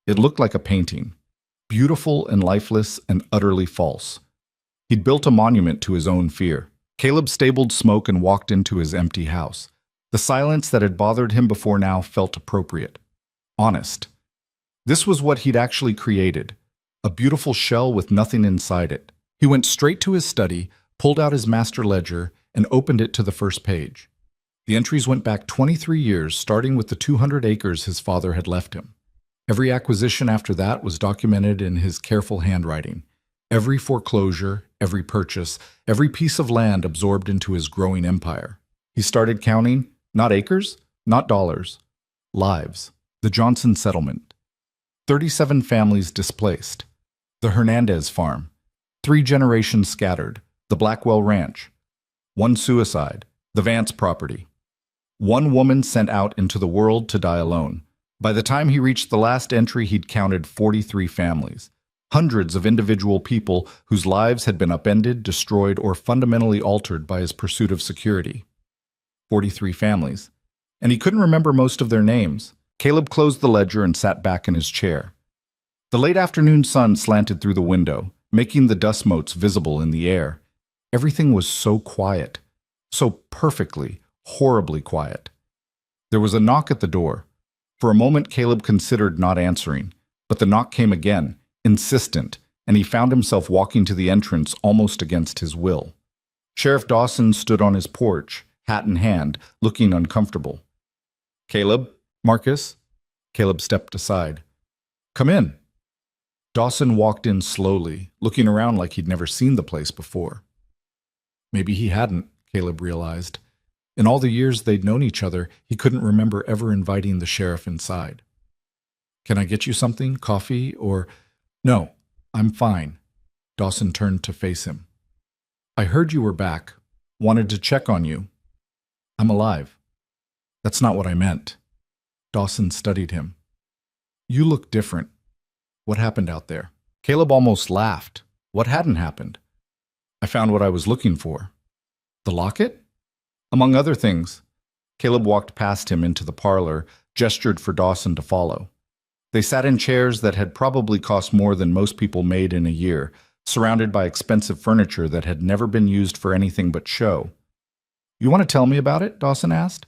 It looked like a painting, beautiful and lifeless and utterly false. He'd built a monument to his own fear. Caleb stabled Smoke and walked into his empty house. The silence that had bothered him before now felt appropriate, honest. This was what he'd actually created, a beautiful shell with nothing inside it. He went straight to his study, pulled out his master ledger, and opened it to the first page. The entries went back 23 years, starting with the 200 acres his father had left him. Every acquisition after that was documented in his careful handwriting. Every foreclosure, every purchase, every piece of land absorbed into his growing empire. He started counting, not acres, not dollars, lives. The Johnson settlement. 37 families displaced. The Hernandez farm. 3 generations scattered. The Blackwell Ranch. 1 suicide. The Vance property. 1 woman sent out into the world to die alone. By the time he reached the last entry, he'd counted 43 families. Hundreds of individual people whose lives had been upended, destroyed, or fundamentally altered by his pursuit of security. 43 families. And he couldn't remember most of their names. Caleb closed the ledger and sat back in his chair. The late afternoon sun slanted through the window, making the dust motes visible in the air. Everything was so quiet, so perfectly, horribly quiet. There was a knock at the door. For a moment, Caleb considered not answering, but the knock came again, insistent, and he found himself walking to the entrance almost against his will. Sheriff Dawson stood on his porch, hat in hand, looking uncomfortable. "Caleb? Marcus?" Caleb stepped aside. "Come in." Dawson walked in slowly, looking around like he'd never seen the place before. Maybe he hadn't, Caleb realized. In all the years they'd known each other, he couldn't remember ever inviting the sheriff inside. "Can I get you something? Coffee or—" "No, I'm fine." Dawson turned to face him. "I heard you were back. Wanted to check on you." "I'm alive." "That's not what I meant." Dawson studied him. "You look different. What happened out there?" Caleb almost laughed. What hadn't happened? "I found what I was looking for." "The locket?" "Among other things." Caleb walked past him into the parlor, gestured for Dawson to follow. They sat in chairs that had probably cost more than most people made in a year, surrounded by expensive furniture that had never been used for anything but show. "You want to tell me about it?" Dawson asked.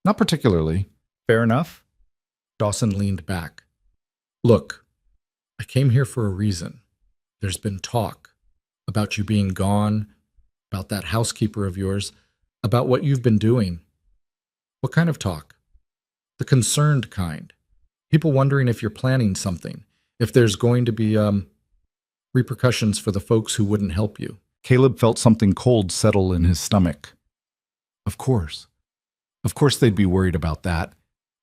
"Not particularly." "Fair enough." Dawson leaned back. "Look, I came here for a reason. There's been talk about you being gone, about that housekeeper of yours, about what you've been doing." "What kind of talk?" "The concerned kind. People wondering if you're planning something, if there's going to be, repercussions for the folks who wouldn't help you." Caleb felt something cold settle in his stomach. Of course. Of course they'd be worried about that.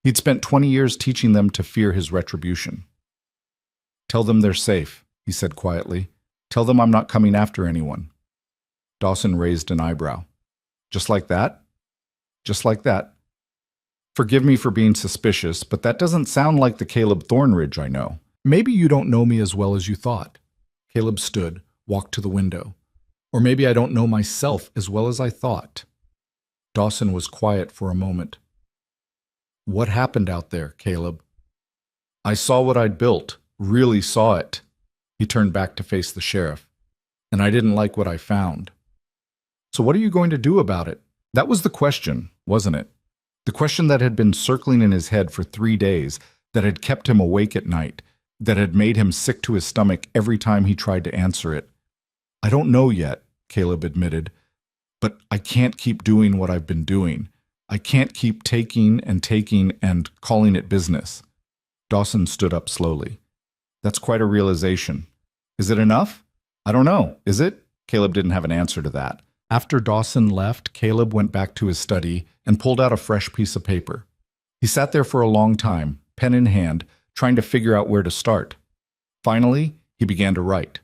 He'd spent 20 years teaching them to fear his retribution. "Tell them they're safe," he said quietly. "Tell them I'm not coming after anyone." Dawson raised an eyebrow. "Just like that?" "Just like that." "Forgive me for being suspicious, but that doesn't sound like the Caleb Thornridge I know. Maybe you don't know me as well as you thought." Caleb stood, walked to the window. "Or maybe I don't know myself as well as I thought." Dawson was quiet for a moment. "What happened out there, Caleb?" "I saw what I'd built, really saw it." He turned back to face the sheriff. "And I didn't like what I found." "So what are you going to do about it?" That was the question, wasn't it? The question that had been circling in his head for 3 days, that had kept him awake at night, that had made him sick to his stomach every time he tried to answer it. "I don't know yet," Caleb admitted, "but I can't keep doing what I've been doing. I can't keep taking and calling it business." Dawson stood up slowly. "That's quite a realization. Is it enough?" "I don't know. Is it?" Caleb didn't have an answer to that. After Dawson left, Caleb went back to his study and pulled out a fresh piece of paper. He sat there for a long time, pen in hand, trying to figure out where to start. Finally, he began to write.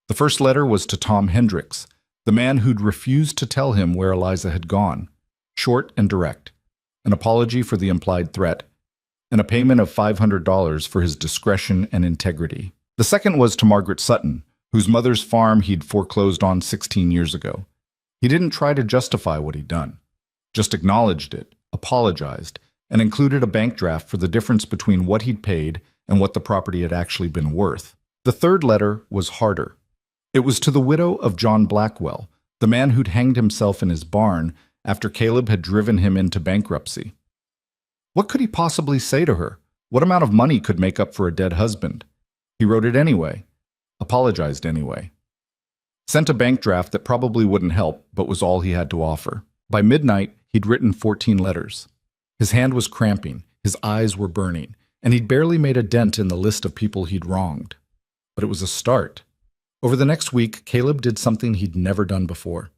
The first letter was to Tom Hendricks, the man who'd refused to tell him where Eliza had gone. Short and direct. An apology for the implied threat, and a payment of $500 for his discretion and integrity. The second was to Margaret Sutton, whose mother's farm he'd foreclosed on 16 years ago. He didn't try to justify what he'd done, just acknowledged it, apologized, and included a bank draft for the difference between what he'd paid and what the property had actually been worth. The third letter was harder. It was to the widow of John Blackwell, the man who'd hanged himself in his barn after Caleb had driven him into bankruptcy. What could he possibly say to her? What amount of money could make up for a dead husband? He wrote it anyway, apologized anyway. Sent a bank draft that probably wouldn't help, but was all he had to offer. By midnight, he'd written 14 letters. His hand was cramping, his eyes were burning, and he'd barely made a dent in the list of people he'd wronged. But it was a start. Over the next week, Caleb did something he'd never done before.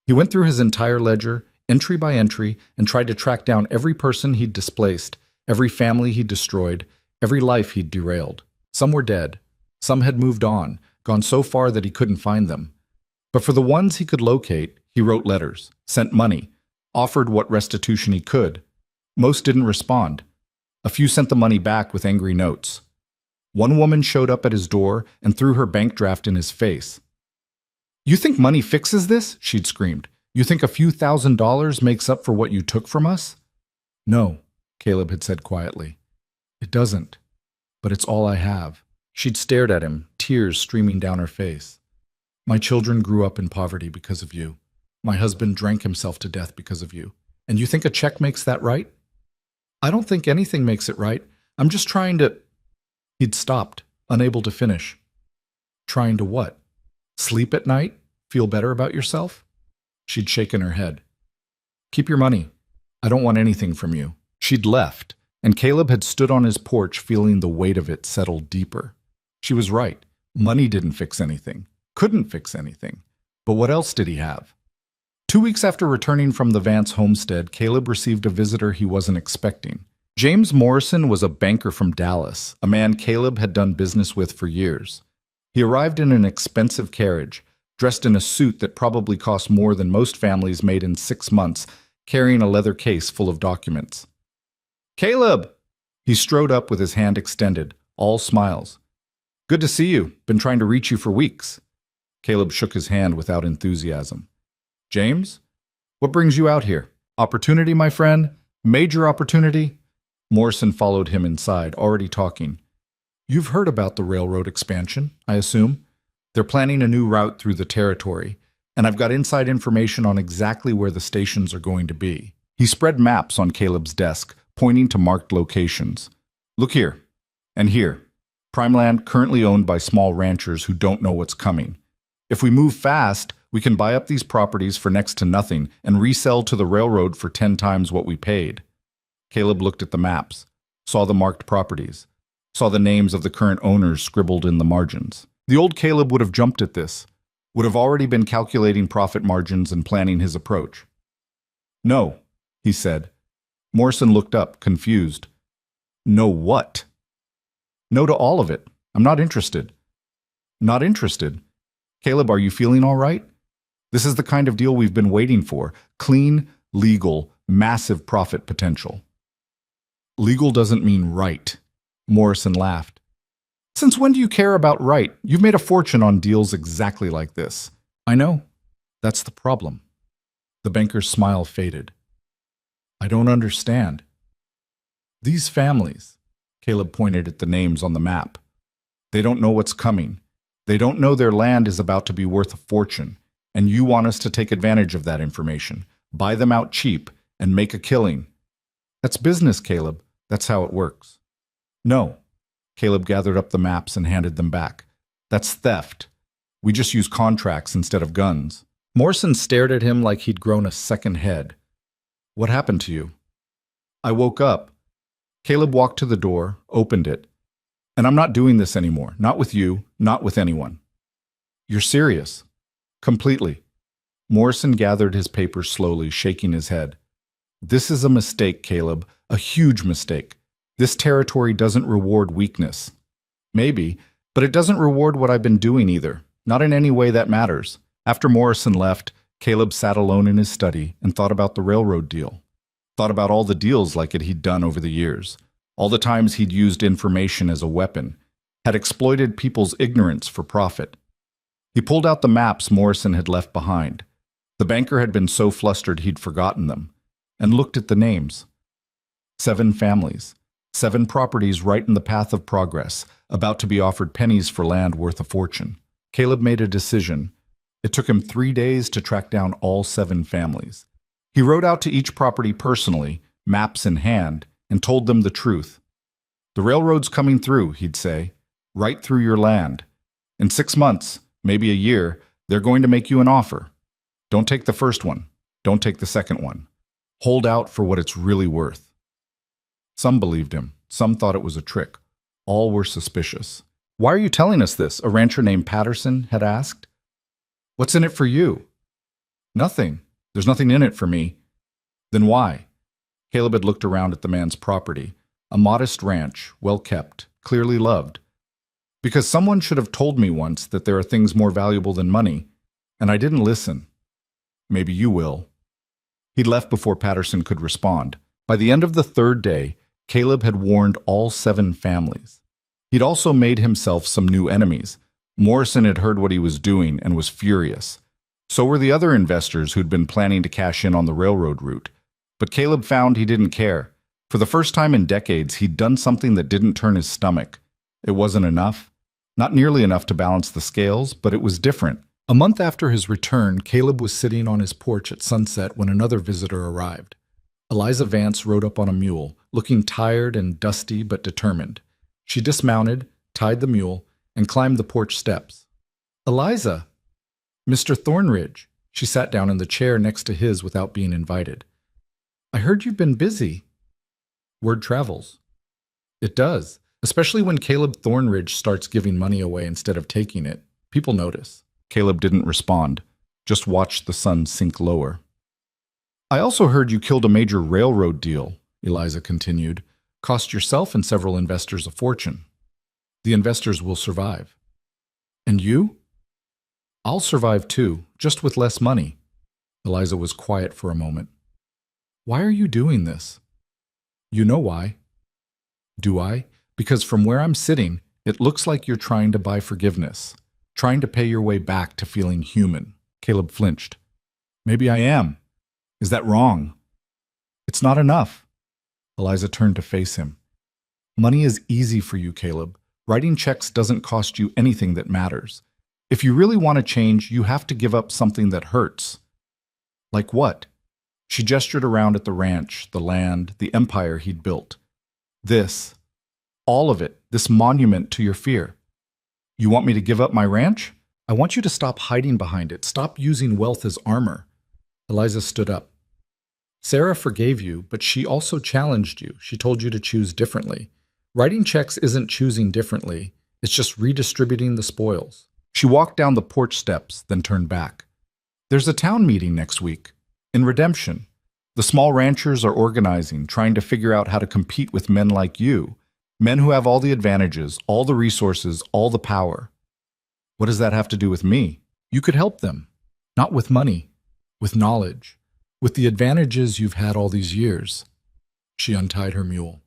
He went through his entire ledger, entry by entry, and tried to track down every person he'd displaced, every family he'd destroyed, every life he'd derailed. Some were dead. Some had moved on, gone so far that he couldn't find them. But for the ones he could locate, he wrote letters, sent money, offered what restitution he could. Most didn't respond. A few sent the money back with angry notes. One woman showed up at his door and threw her bank draft in his face. "You think money fixes this?" she'd screamed. "You think a few $1,000s makes up for what you took from us?" "No," Caleb had said quietly. "It doesn't. But it's all I have." She'd stared at him, tears streaming down her face. "My children grew up in poverty because of you. My husband drank himself to death because of you. And you think a check makes that right?" "I don't think anything makes it right. I'm just trying to—" He'd stopped, unable to finish. "Trying to what? Sleep at night? Feel better about yourself?" She'd shaken her head. "Keep your money. I don't want anything from you." She'd left, and Caleb had stood on his porch feeling the weight of it settle deeper. She was right. Money didn't fix anything. Couldn't fix anything. But what else did he have? 2 weeks after returning from the Vance homestead, Caleb received a visitor he wasn't expecting. James Morrison was a banker from Dallas, a man Caleb had done business with for years. He arrived in an expensive carriage, dressed in a suit that probably cost more than most families made in 6 months, carrying a leather case full of documents. "Caleb!" He strode up with his hand extended, all smiles. "Good to see you. Been trying to reach you for weeks." Caleb shook his hand without enthusiasm. "James? What brings you out here? Opportunity, my friend? Major opportunity?" Morrison followed him inside, already talking. "You've heard about the railroad expansion, I assume? They're planning a new route through the territory, and I've got inside information on exactly where the stations are going to be." He spread maps on Caleb's desk, pointing to marked locations. "Look here, and here. Prime land currently owned by small ranchers who don't know what's coming. If we move fast, we can buy up these properties for next to nothing and resell to the railroad for 10 times what we paid." Caleb looked at the maps, saw the marked properties, saw the names of the current owners scribbled in the margins. The old Caleb would have jumped at this, would have already been calculating profit margins and planning his approach. "No," he said. Morrison looked up, confused. "No what?" "No to all of it. I'm not interested." "Not interested? Caleb, are you feeling all right? This is the kind of deal we've been waiting for. Clean, legal, massive profit potential." "Legal doesn't mean right." Morrison laughed. "Since when do you care about right? You've made a fortune on deals exactly like this." "I know. That's the problem." The banker's smile faded. "I don't understand. These families," Caleb pointed at the names on the map, "they don't know what's coming. They don't know their land is about to be worth a fortune, and you want us to take advantage of that information, buy them out cheap, and make a killing. That's business, Caleb. That's how it works." No. Caleb gathered up the maps and handed them back. That's theft. We just use contracts instead of guns. Morrison stared at him like he'd grown a second head. What happened to you? I woke up. Caleb walked to the door, opened it. And I'm not doing this anymore. Not with you, not with anyone. You're serious? Completely. Morrison gathered his papers slowly, shaking his head. This is a mistake, Caleb. A huge mistake. This territory doesn't reward weakness. Maybe, but it doesn't reward what I've been doing either. Not in any way that matters. After Morrison left, Caleb sat alone in his study and thought about the railroad deal. Thought about all the deals like it he'd done over the years. All the times he'd used information as a weapon. Had exploited people's ignorance for profit. He pulled out the maps Morrison had left behind. The banker had been so flustered he'd forgotten them. And looked at the names. 7 families. 7 properties right in the path of progress, about to be offered pennies for land worth a fortune. Caleb made a decision. It took him 3 days to track down all 7 families. He rode out to each property personally, maps in hand, and told them the truth. The railroad's coming through, he'd say, right through your land. In 6 months, maybe a year, they're going to make you an offer. Don't take the first one. Don't take the second one. Hold out for what it's really worth. Some believed him. Some thought it was a trick. All were suspicious. Why are you telling us this? A rancher named Patterson had asked. What's in it for you? Nothing. There's nothing in it for me. Then why? Caleb had looked around at the man's property. A modest ranch, well kept, clearly loved. Because someone should have told me once that there are things more valuable than money, and I didn't listen. Maybe you will. He'd left before Patterson could respond. By the end of the 3rd day, Caleb had warned all 7 families. He'd also made himself some new enemies. Morrison had heard what he was doing and was furious. So were the other investors who'd been planning to cash in on the railroad route. But Caleb found he didn't care. For the first time in decades, he'd done something that didn't turn his stomach. It wasn't enough. Not nearly enough to balance the scales, but it was different. A month after his return, Caleb was sitting on his porch at sunset when another visitor arrived. Eliza Vance rode up on a mule, looking tired and dusty but determined. She dismounted, tied the mule, and climbed the porch steps. Eliza! Mr. Thornridge. She sat down in the chair next to his without being invited. I heard you've been busy. Word travels. It does, especially when Caleb Thornridge starts giving money away instead of taking it. People notice. Caleb didn't respond, just watched the sun sink lower. I also heard you killed a major railroad deal, Eliza continued. Cost yourself and several investors a fortune. The investors will survive. And you? I'll survive too, just with less money. Eliza was quiet for a moment. Why are you doing this? You know why. Do I? Because from where I'm sitting, it looks like you're trying to buy forgiveness, trying to pay your way back to feeling human. Caleb flinched. Maybe I am. Is that wrong? It's not enough. Eliza turned to face him. Money is easy for you, Caleb. Writing checks doesn't cost you anything that matters. If you really want to change, you have to give up something that hurts. Like what? She gestured around at the ranch, the land, the empire he'd built. This. All of it. This monument to your fear. You want me to give up my ranch? I want you to stop hiding behind it. Stop using wealth as armor. Eliza stood up. Sarah forgave you, but she also challenged you. She told you to choose differently. Writing checks isn't choosing differently. It's just redistributing the spoils. She walked down the porch steps, then turned back. There's a town meeting next week. In Redemption. The small ranchers are organizing, trying to figure out how to compete with men like you. Men who have all the advantages, all the resources, all the power. What does that have to do with me? You could help them. Not with money. With knowledge. With the advantages you've had all these years. She untied her mule.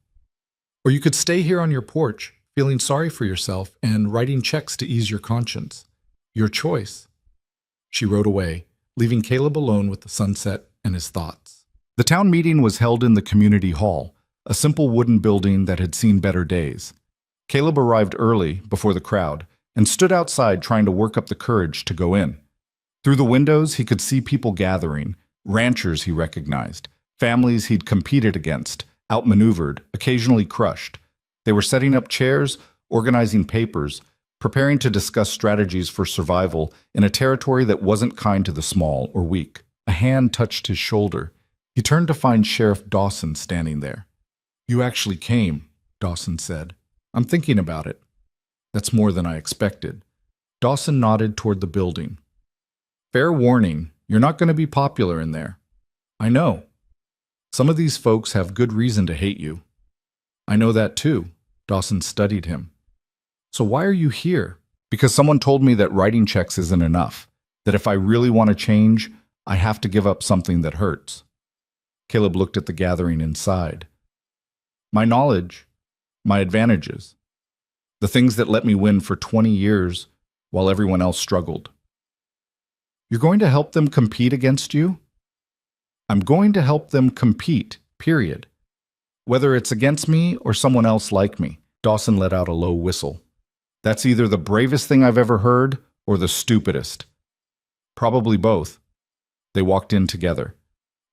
Or you could stay here on your porch, feeling sorry for yourself and writing checks to ease your conscience. Your choice. She rode away, leaving Caleb alone with the sunset and his thoughts. The town meeting was held in the community hall, a simple wooden building that had seen better days. Caleb arrived early, before the crowd, and stood outside trying to work up the courage to go in. Through the windows, he could see people gathering, ranchers he recognized, families he'd competed against, outmaneuvered, occasionally crushed. They were setting up chairs, organizing papers, preparing to discuss strategies for survival in a territory that wasn't kind to the small or weak. A hand touched his shoulder. He turned to find Sheriff Dawson standing there. "You actually came," Dawson said. "I'm thinking about it." "That's more than I expected." Dawson nodded toward the building. "Fair warning, you're not going to be popular in there." "I know. Some of these folks have good reason to hate you." "I know that too." Dawson studied him. "So why are you here?" "Because someone told me that writing checks isn't enough, that if I really want to change, I have to give up something that hurts." Caleb looked at the gathering inside. "My knowledge, my advantages, the things that let me win for 20 years while everyone else struggled." "You're going to help them compete against you?" "I'm going to help them compete, period. Whether it's against me or someone else like me." Dawson let out a low whistle. "That's either the bravest thing I've ever heard or the stupidest." "Probably both." They walked in together.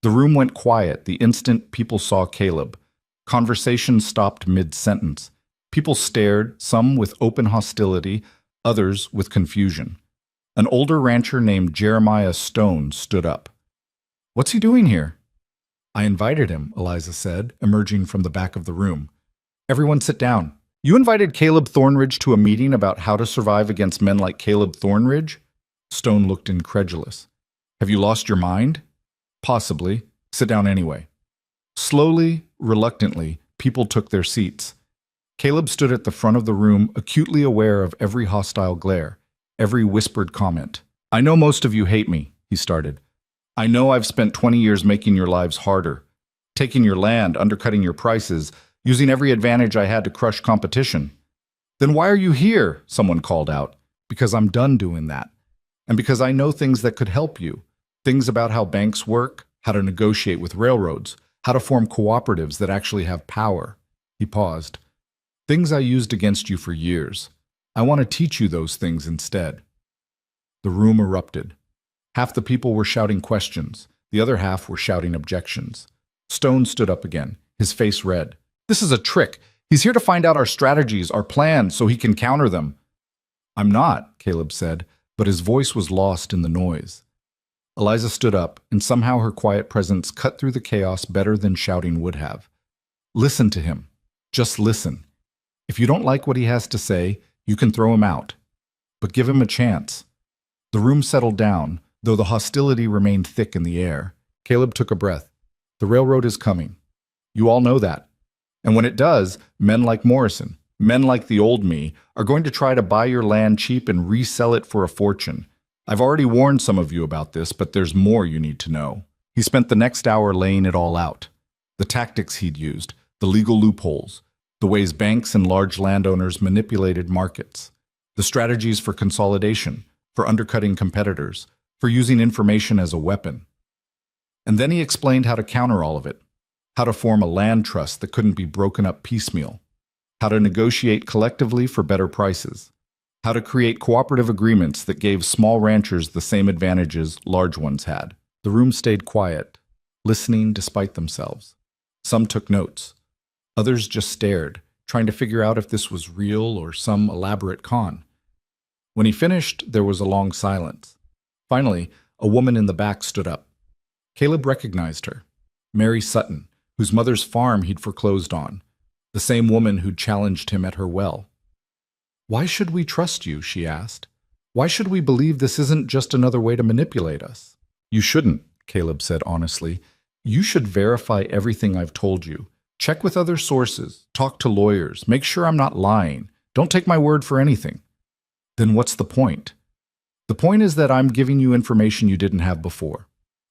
The room went quiet the instant people saw Caleb. Conversation stopped mid-sentence. People stared, some with open hostility, others with confusion. An older rancher named Jeremiah Stone stood up. "What's he doing here?" "I invited him," Eliza said, emerging from the back of the room. "Everyone sit down." "You invited Caleb Thornridge to a meeting about how to survive against men like Caleb Thornridge?" Stone looked incredulous. "Have you lost your mind?" "Possibly. Sit down anyway." Slowly, reluctantly, people took their seats. Caleb stood at the front of the room, acutely aware of every hostile glare, every whispered comment. "I know most of you hate me," he started. "I know I've spent 20 years making your lives harder, taking your land, undercutting your prices, using every advantage I had to crush competition." "Then why are you here?" someone called out. "Because I'm done doing that. And because I know things that could help you. Things about how banks work, how to negotiate with railroads, how to form cooperatives that actually have power." He paused. "Things I used against you for years. I want to teach you those things instead." The room erupted. Half the people were shouting questions. The other half were shouting objections. Stone stood up again, his face red. "This is a trick. He's here to find out our strategies, our plans, so he can counter them." "I'm not," Caleb said, but his voice was lost in the noise. Eliza stood up, and somehow her quiet presence cut through the chaos better than shouting would have. "Listen to him. Just listen. If you don't like what he has to say, you can throw him out. But give him a chance." The room settled down, though the hostility remained thick in the air. Caleb took a breath. "The railroad is coming. You all know that. And when it does, men like Morrison, men like the old me, are going to try to buy your land cheap and resell it for a fortune. I've already warned some of you about this, but there's more you need to know." He spent the next hour laying it all out. The tactics he'd used, the legal loopholes, the ways banks and large landowners manipulated markets, the strategies for consolidation, for undercutting competitors, for using information as a weapon. And then he explained how to counter all of it, how to form a land trust that couldn't be broken up piecemeal, how to negotiate collectively for better prices, how to create cooperative agreements that gave small ranchers the same advantages large ones had. The room stayed quiet, listening despite themselves. Some took notes. Others just stared, trying to figure out if this was real or some elaborate con. When he finished, there was a long silence. Finally, a woman in the back stood up. Caleb recognized her, Mary Sutton, whose mother's farm he'd foreclosed on, the same woman who'd challenged him at her well. "Why should we trust you?" she asked. "Why should we believe this isn't just another way to manipulate us?" "You shouldn't," Caleb said honestly. "You should verify everything I've told you. Check with other sources, talk to lawyers, make sure I'm not lying. Don't take my word for anything." "Then what's the point?" "The point is that I'm giving you information you didn't have before.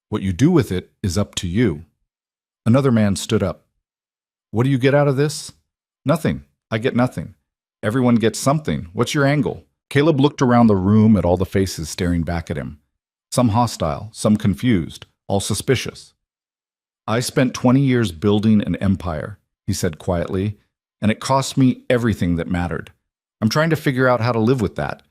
What you do with it is up to you." Another man stood up. "What do you get out of this?" "Nothing. I get nothing." "Everyone gets something. What's your angle?" Caleb looked around the room at all the faces staring back at him. Some hostile, some confused, all suspicious. "I spent 20 years building an empire," he said quietly, "and it cost me everything that mattered. I'm trying to figure out how to live with that,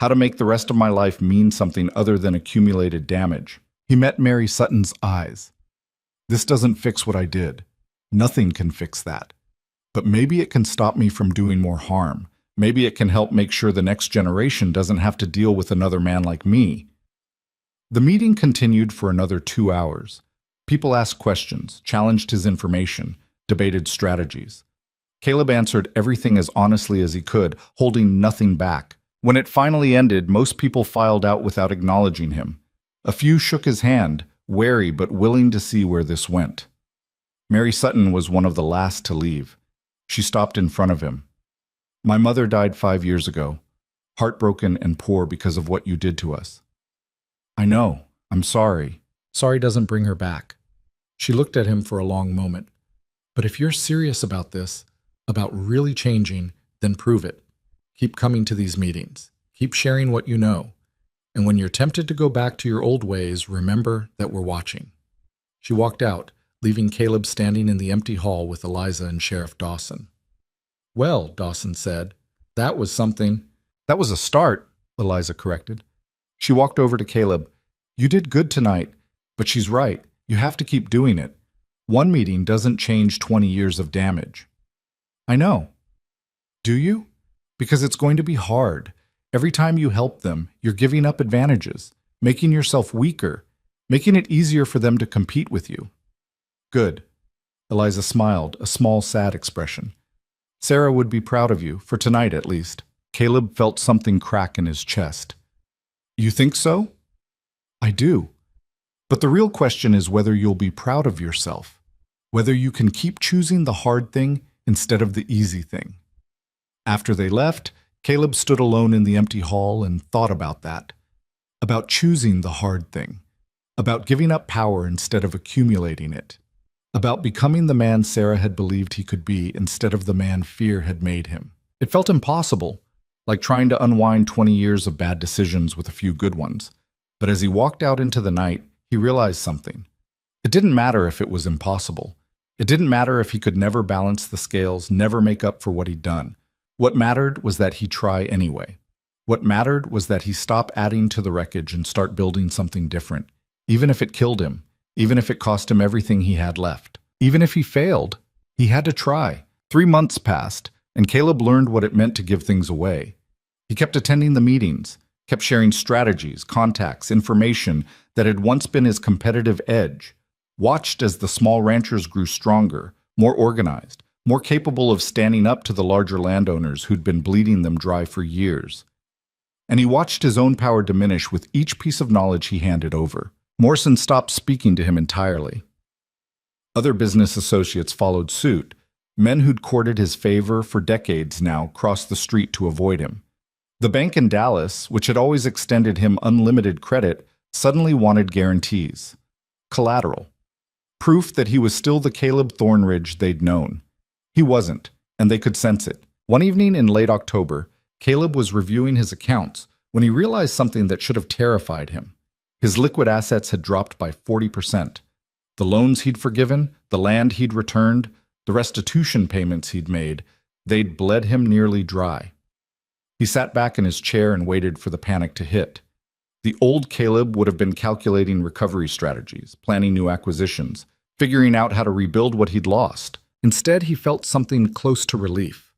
how to make the rest of my life mean something other than accumulated damage." He met Mary Sutton's eyes. "This doesn't fix what I did. Nothing can fix that. But maybe it can stop me from doing more harm. Maybe it can help make sure the next generation doesn't have to deal with another man like me. The meeting continued for another 2 hours. People asked questions, challenged his information, debated strategies. Caleb answered everything as honestly as he could, holding nothing back. When it finally ended, most people filed out without acknowledging him. A few shook his hand, wary but willing to see where this went. Mary Sutton was one of the last to leave. She stopped in front of him. "My mother died 5 years ago, heartbroken and poor because of what you did to us." "I know. I'm sorry." Sorry doesn't bring her back. She looked at him for a long moment. "But if you're serious about this, about really changing, then prove it. Keep coming to these meetings. Keep sharing what you know. And when you're tempted to go back to your old ways, remember that we're watching." She walked out, leaving Caleb standing in the empty hall with Eliza and Sheriff Dawson. "Well," Dawson said, "that was something." "That was a start," Eliza corrected. She walked over to Caleb. "You did good tonight, but she's right. You have to keep doing it. One meeting doesn't change 20 years of damage." "I know." "Do you? Because it's going to be hard. Every time you help them, you're giving up advantages, making yourself weaker, making it easier for them to compete with you." "Good." Eliza smiled, a small, sad expression. "Sarah would be proud of you, for tonight at least." Caleb felt something crack in his chest. "You think so?" "I do. But the real question is whether you'll be proud of yourself, whether you can keep choosing the hard thing instead of the easy thing." After they left, Caleb stood alone in the empty hall and thought about that, about choosing the hard thing, about giving up power instead of accumulating it, about becoming the man Sarah had believed he could be instead of the man fear had made him. It felt impossible, like trying to unwind 20 years of bad decisions with a few good ones. But as he walked out into the night, he realized something. It didn't matter if it was impossible. It didn't matter if he could never balance the scales, never make up for what he'd done. What mattered was that he try anyway. What mattered was that he stop adding to the wreckage and start building something different, even if it killed him, even if it cost him everything he had left. Even if he failed, he had to try. 3 months passed, and Caleb learned what it meant to give things away. He kept attending the meetings, kept sharing strategies, contacts, information that had once been his competitive edge, watched as the small ranchers grew stronger, more organized, more capable of standing up to the larger landowners who'd been bleeding them dry for years. And he watched his own power diminish with each piece of knowledge he handed over. Morrison stopped speaking to him entirely. Other business associates followed suit. Men who'd courted his favor for decades now crossed the street to avoid him. The bank in Dallas, which had always extended him unlimited credit, suddenly wanted guarantees. Collateral. Proof that he was still the Caleb Thornridge they'd known. He wasn't, and they could sense it. One evening in late October, Caleb was reviewing his accounts when he realized something that should have terrified him. His liquid assets had dropped by 40%. The loans he'd forgiven, the land he'd returned, the restitution payments he'd made, they'd bled him nearly dry. He sat back in his chair and waited for the panic to hit. The old Caleb would have been calculating recovery strategies, planning new acquisitions, figuring out how to rebuild what he'd lost. Instead, he felt something close to relief,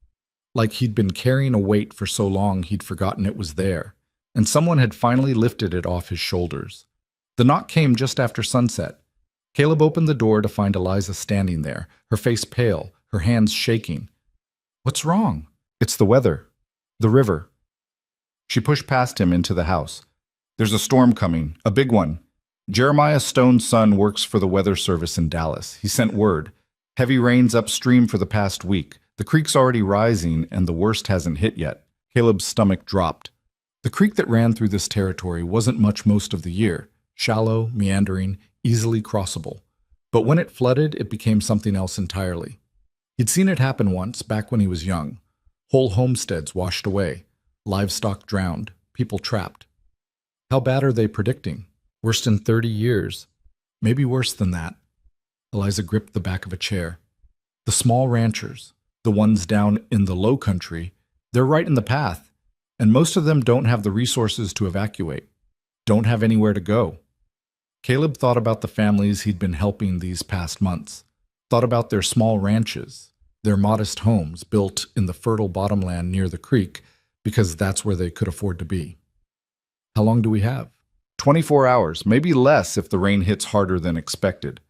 like he'd been carrying a weight for so long he'd forgotten it was there, and someone had finally lifted it off his shoulders. The knock came just after sunset. Caleb opened the door to find Eliza standing there, her face pale, her hands shaking. "What's wrong?" "It's the weather. The river." She pushed past him into the house. "There's a storm coming, a big one. Jeremiah Stone's son works for the weather service in Dallas. He sent word. Heavy rains upstream for the past week. The creek's already rising, and the worst hasn't hit yet." Caleb's stomach dropped. The creek that ran through this territory wasn't much most of the year, shallow, meandering, easily crossable. But when it flooded, it became something else entirely. He'd seen it happen once, back when he was young. Whole homesteads washed away, livestock drowned, people trapped. How bad are they predicting? Worst in 30 years. Maybe worse than that. Eliza gripped the back of a chair. The small ranchers, the ones down in the low country, they're right in the path, and most of them don't have the resources to evacuate, don't have anywhere to go. Caleb thought about the families he'd been helping these past months, thought about their small ranches, Their modest homes built in the fertile bottomland near the creek because that's where they could afford to be. How long do we have? 24 hours, maybe less if the rain hits harder than expected.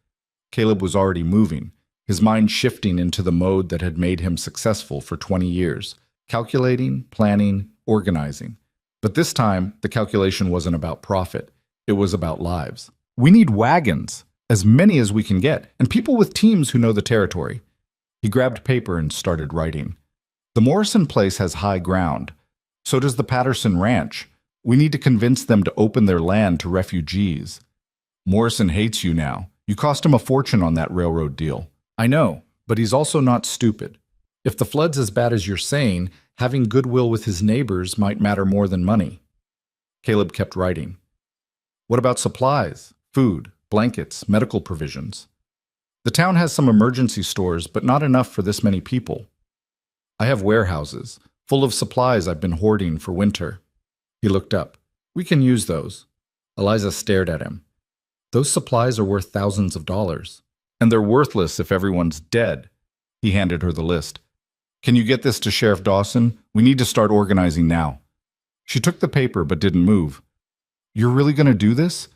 Caleb was already moving, his mind shifting into the mode that had made him successful for 20 years, calculating, planning, organizing. But this time, the calculation wasn't about profit. It was about lives. We need wagons, as many as we can get, and people with teams who know the territory. He grabbed paper and started writing. The Morrison place has high ground. So does the Patterson Ranch. We need to convince them to open their land to refugees. Morrison hates you now. You cost him a fortune on that railroad deal. I know, but he's also not stupid. If the flood's as bad as you're saying, having goodwill with his neighbors might matter more than money. Caleb kept writing. What about supplies, food, blankets, medical provisions? The town has some emergency stores, but not enough for this many people. I have warehouses, full of supplies I've been hoarding for winter. He looked up. We can use those. Eliza stared at him. Those supplies are worth thousands of dollars. And they're worthless if everyone's dead. He handed her the list. Can you get this to Sheriff Dawson? We need to start organizing now. She took the paper but didn't move. You're really going to do this?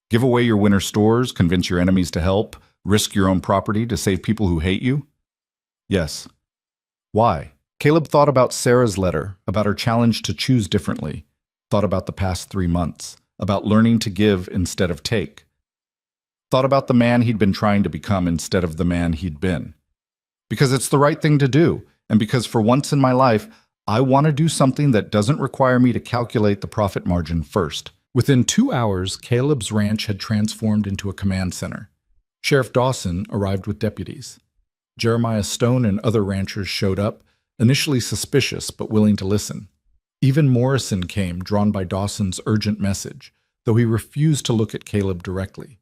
Give away your winter stores, convince your enemies to help, risk your own property to save people who hate you? Yes. Why? Caleb thought about Sarah's letter, about her challenge to choose differently, thought about the past 3 months, about learning to give instead of take, thought about the man he'd been trying to become instead of the man he'd been. Because it's the right thing to do, and because for once in my life, I want to do something that doesn't require me to calculate the profit margin first. Within 2 hours, Caleb's ranch had transformed into a command center. Sheriff Dawson arrived with deputies. Jeremiah Stone and other ranchers showed up, initially suspicious but willing to listen. Even Morrison came, drawn by Dawson's urgent message, though he refused to look at Caleb directly.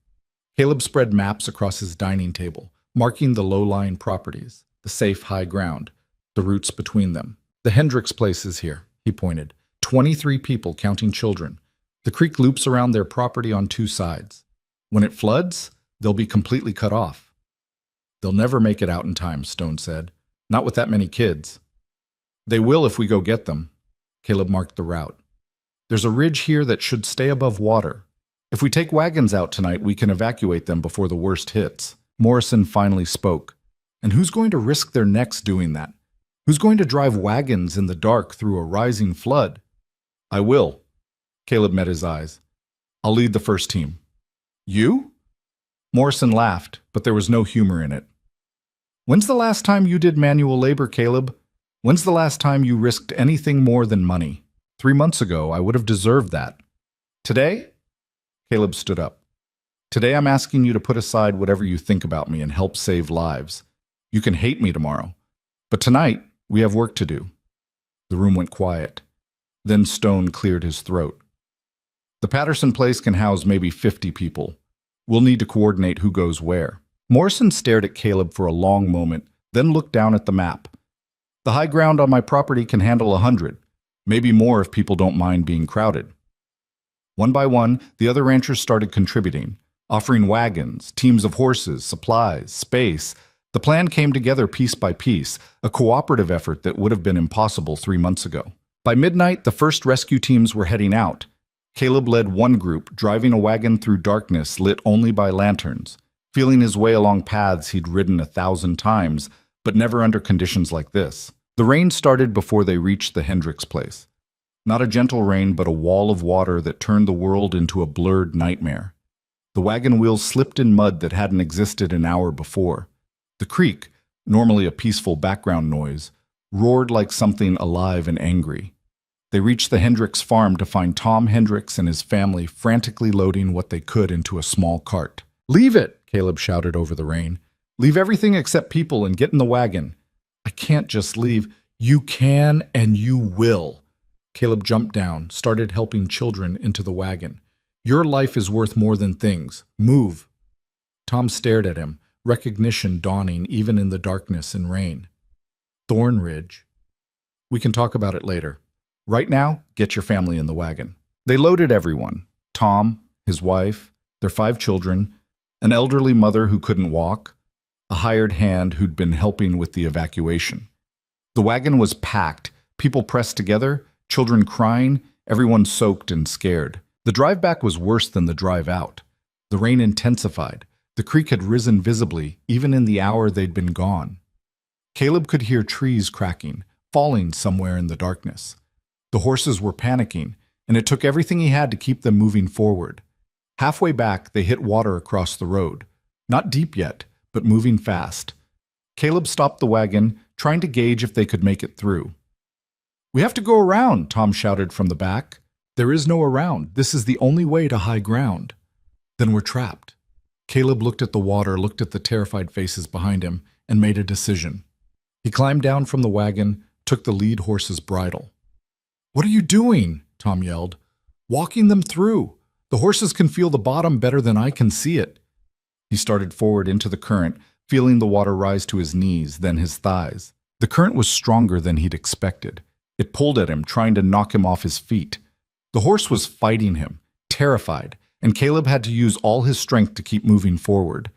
Caleb spread maps across his dining table, marking the low-lying properties, the safe high ground, the routes between them. The Hendricks place is here, he pointed. 23 people, counting children. The creek loops around their property on 2 sides. When it floods, they'll be completely cut off. They'll never make it out in time, Stone said. Not with that many kids. They will if we go get them. Caleb marked the route. There's a ridge here that should stay above water. If we take wagons out tonight, we can evacuate them before the worst hits. Morrison finally spoke. And who's going to risk their necks doing that? Who's going to drive wagons in the dark through a rising flood? I will. Caleb met his eyes. I'll lead the first team. You? Morrison laughed, but there was no humor in it. When's the last time you did manual labor, Caleb? When's the last time you risked anything more than money? 3 months ago, I would have deserved that. Today? Caleb stood up. Today I'm asking you to put aside whatever you think about me and help save lives. You can hate me tomorrow. But tonight, we have work to do. The room went quiet. Then Stone cleared his throat. The Patterson place can house maybe 50 people. We'll need to coordinate who goes where. Morrison stared at Caleb for a long moment, then looked down at the map. The high ground on my property can handle 100, maybe more if people don't mind being crowded. One by one, the other ranchers started contributing, offering wagons, teams of horses, supplies, space. The plan came together piece by piece, a cooperative effort that would have been impossible 3 months ago. By midnight, the first rescue teams were heading out. Caleb led one group, driving a wagon through darkness lit only by lanterns, feeling his way along paths he'd ridden 1,000 times, but never under conditions like this. The rain started before they reached the Hendricks place. Not a gentle rain, but a wall of water that turned the world into a blurred nightmare. The wagon wheels slipped in mud that hadn't existed an hour before. The creek, normally a peaceful background noise, roared like something alive and angry. They reached the Hendricks farm to find Tom Hendricks and his family frantically loading what they could into a small cart. "Leave it!" Caleb shouted over the rain. "Leave everything except people and get in the wagon." "I can't just leave." "You can and you will." Caleb jumped down, started helping children into the wagon. "Your life is worth more than things. Move." Tom stared at him, recognition dawning even in the darkness and rain. "Thorn Ridge. We can talk about it later. Right now, get your family in the wagon." They loaded everyone. Tom, his wife, their 5 children, an elderly mother who couldn't walk, a hired hand who'd been helping with the evacuation. The wagon was packed, people pressed together, children crying, everyone soaked and scared. The drive back was worse than the drive out. The rain intensified. The creek had risen visibly, even in the hour they'd been gone. Caleb could hear trees cracking, falling somewhere in the darkness. The horses were panicking, and it took everything he had to keep them moving forward. Halfway back, they hit water across the road. Not deep yet, but moving fast. Caleb stopped the wagon, trying to gauge if they could make it through. "We have to go around," Tom shouted from the back. "There is no around. This is the only way to high ground." "Then we're trapped." Caleb looked at the water, looked at the terrified faces behind him, and made a decision. He climbed down from the wagon, took the lead horse's bridle. "What are you doing?" Tom yelled. "Walking them through. The horses can feel the bottom better than I can see it." He started forward into the current, feeling the water rise to his knees, then his thighs. The current was stronger than he'd expected. It pulled at him, trying to knock him off his feet. The horse was fighting him, terrified, and Caleb had to use all his strength to keep moving forward.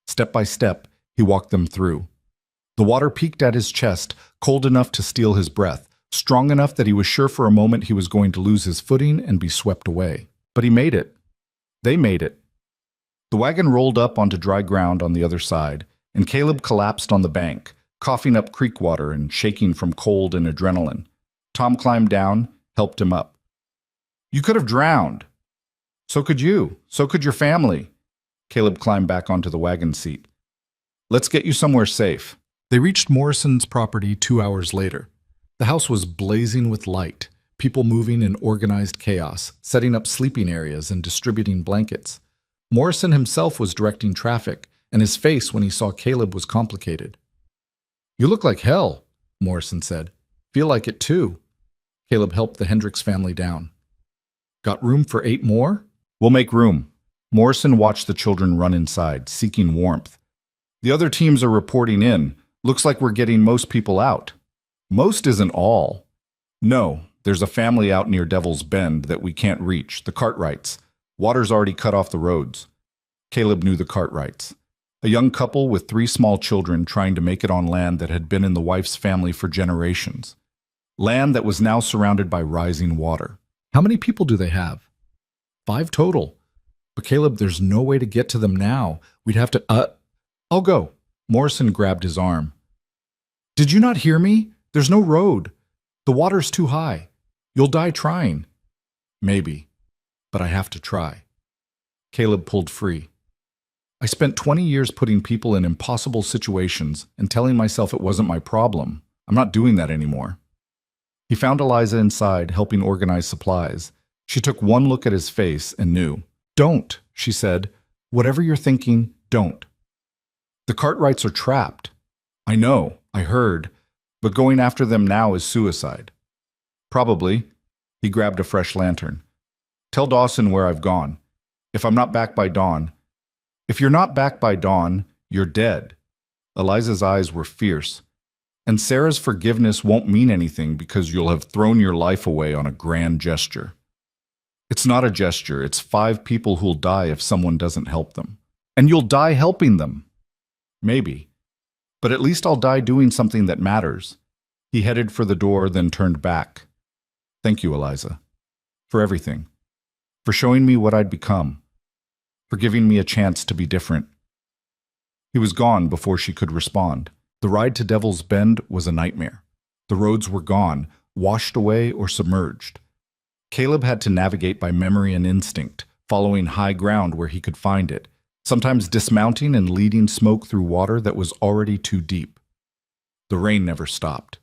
Step by step, he walked them through. The water peaked at his chest, cold enough to steal his breath, strong enough that he was sure for a moment he was going to lose his footing and be swept away. But he made it. They made it. The wagon rolled up onto dry ground on the other side, and Caleb collapsed on the bank, coughing up creek water and shaking from cold and adrenaline. Tom climbed down, helped him up. "You could have drowned." "So could you. So could your family." Caleb climbed back onto the wagon seat. "Let's get you somewhere safe." They reached Morrison's property 2 hours later. The house was blazing with light, people moving in organized chaos, setting up sleeping areas and distributing blankets. Morrison himself was directing traffic, and his face when he saw Caleb was complicated. "You look like hell," Morrison said. "Feel like it too." Caleb helped the Hendricks family down. "Got room for 8 more?" "We'll make room." Morrison watched the children run inside, seeking warmth. "The other teams are reporting in. Looks like we're getting most people out." "Most isn't all." "No, there's a family out near Devil's Bend that we can't reach, the Cartwrights. Water's already cut off the roads." Caleb knew the Cartwrights. A young couple with 3 small children trying to make it on land that had been in the wife's family for generations. Land that was now surrounded by rising water. "How many people do they have?" 5 total. "But Caleb, there's no way to get to them now. We'd have to, I'll go." Morrison grabbed his arm. "Did you not hear me? There's no road. The water's too high. You'll die trying." "Maybe, but I have to try." Caleb pulled free. "I spent 20 years putting people in impossible situations and telling myself it wasn't my problem. I'm not doing that anymore." He found Eliza inside, helping organize supplies. She took one look at his face and knew. "Don't," she said. "Whatever you're thinking, don't. The Cartwrights are trapped." "I know, I heard, but going after them now is suicide." "Probably." He grabbed a fresh lantern. "Tell Dawson where I've gone. If I'm not back by dawn." "If you're not back by dawn, you're dead." Eliza's eyes were fierce. "And Sarah's forgiveness won't mean anything because you'll have thrown your life away on a grand gesture." "It's not a gesture. It's 5 people who'll die if someone doesn't help them. And you'll die helping them." "Maybe. But at least I'll die doing something that matters." He headed for the door, then turned back. "Thank you, Eliza. For everything. For showing me what I'd become. For giving me a chance to be different." He was gone before she could respond. The ride to Devil's Bend was a nightmare. The roads were gone, washed away or submerged. Caleb had to navigate by memory and instinct, following high ground where he could find it, sometimes dismounting and leading smoke through water that was already too deep. The rain never stopped.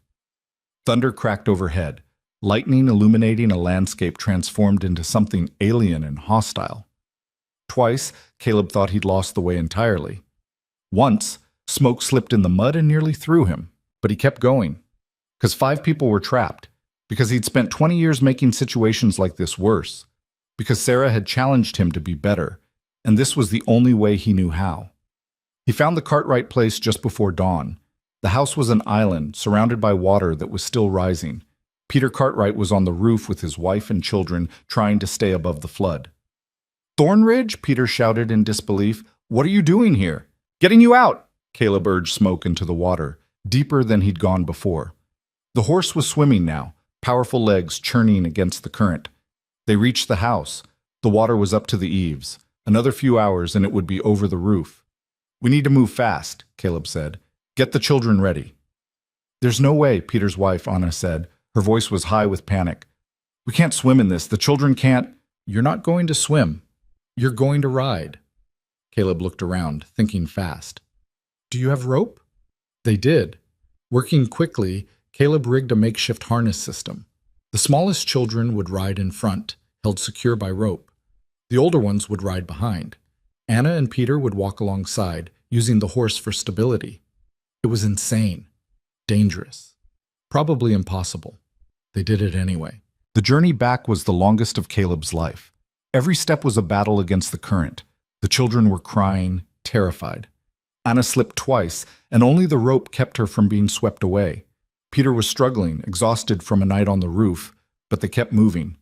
Thunder cracked overhead, lightning illuminating a landscape transformed into something alien and hostile. Twice, Caleb thought he'd lost the way entirely. Once, smoke slipped in the mud and nearly threw him, but he kept going. Because 5 people were trapped. Because he'd spent 20 years making situations like this worse. Because Sarah had challenged him to be better, and this was the only way he knew how. He found the Cartwright place just before dawn. The house was an island, surrounded by water that was still rising. Peter Cartwright was on the roof with his wife and children, trying to stay above the flood. "Thornridge?" Peter shouted in disbelief. "What are you doing here?" "Getting you out!" Caleb urged Smoke into the water, deeper than he'd gone before. The horse was swimming now, powerful legs churning against the current. They reached the house. The water was up to the eaves. Another few hours and it would be over the roof. "We need to move fast," Caleb said. "Get the children ready." "There's no way," Peter's wife, Anna, said. Her voice was high with panic. "We can't swim in this. The children can't—" "You're not going to swim. You're going to ride." Caleb looked around, thinking fast. "Do you have rope?" They did. Working quickly, Caleb rigged a makeshift harness system. The smallest children would ride in front, held secure by rope. The older ones would ride behind. Anna and Peter would walk alongside, using the horse for stability. It was insane. Dangerous. Probably impossible. They did it anyway. The journey back was the longest of Caleb's life. Every step was a battle against the current. The children were crying, terrified. Anna slipped twice, and only the rope kept her from being swept away. Peter was struggling, exhausted from a night on the roof, but they kept moving.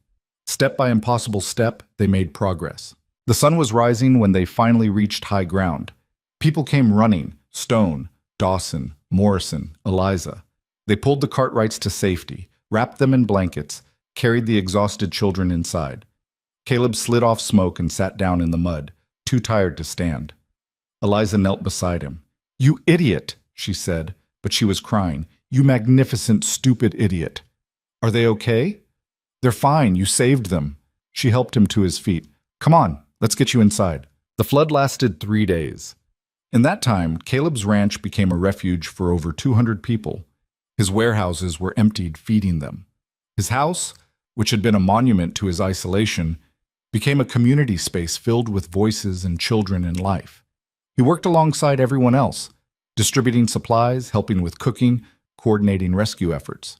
Step by impossible step, they made progress. The sun was rising when they finally reached high ground. People came running: Stone, Dawson, Morrison, Eliza. They pulled the Cartwrights to safety, wrapped them in blankets, carried the exhausted children inside. Caleb slid off Smoke and sat down in the mud, too tired to stand. Eliza knelt beside him. "You idiot," she said, but she was crying. "You magnificent, stupid idiot." "Are they okay?" "They're fine. You saved them." She helped him to his feet. "Come on, let's get you inside." The flood lasted 3 days. In that time, Caleb's ranch became a refuge for over 200 people. His warehouses were emptied, feeding them. His house, which had been a monument to his isolation, became a community space filled with voices and children and life. He worked alongside everyone else, distributing supplies, helping with cooking, coordinating rescue efforts.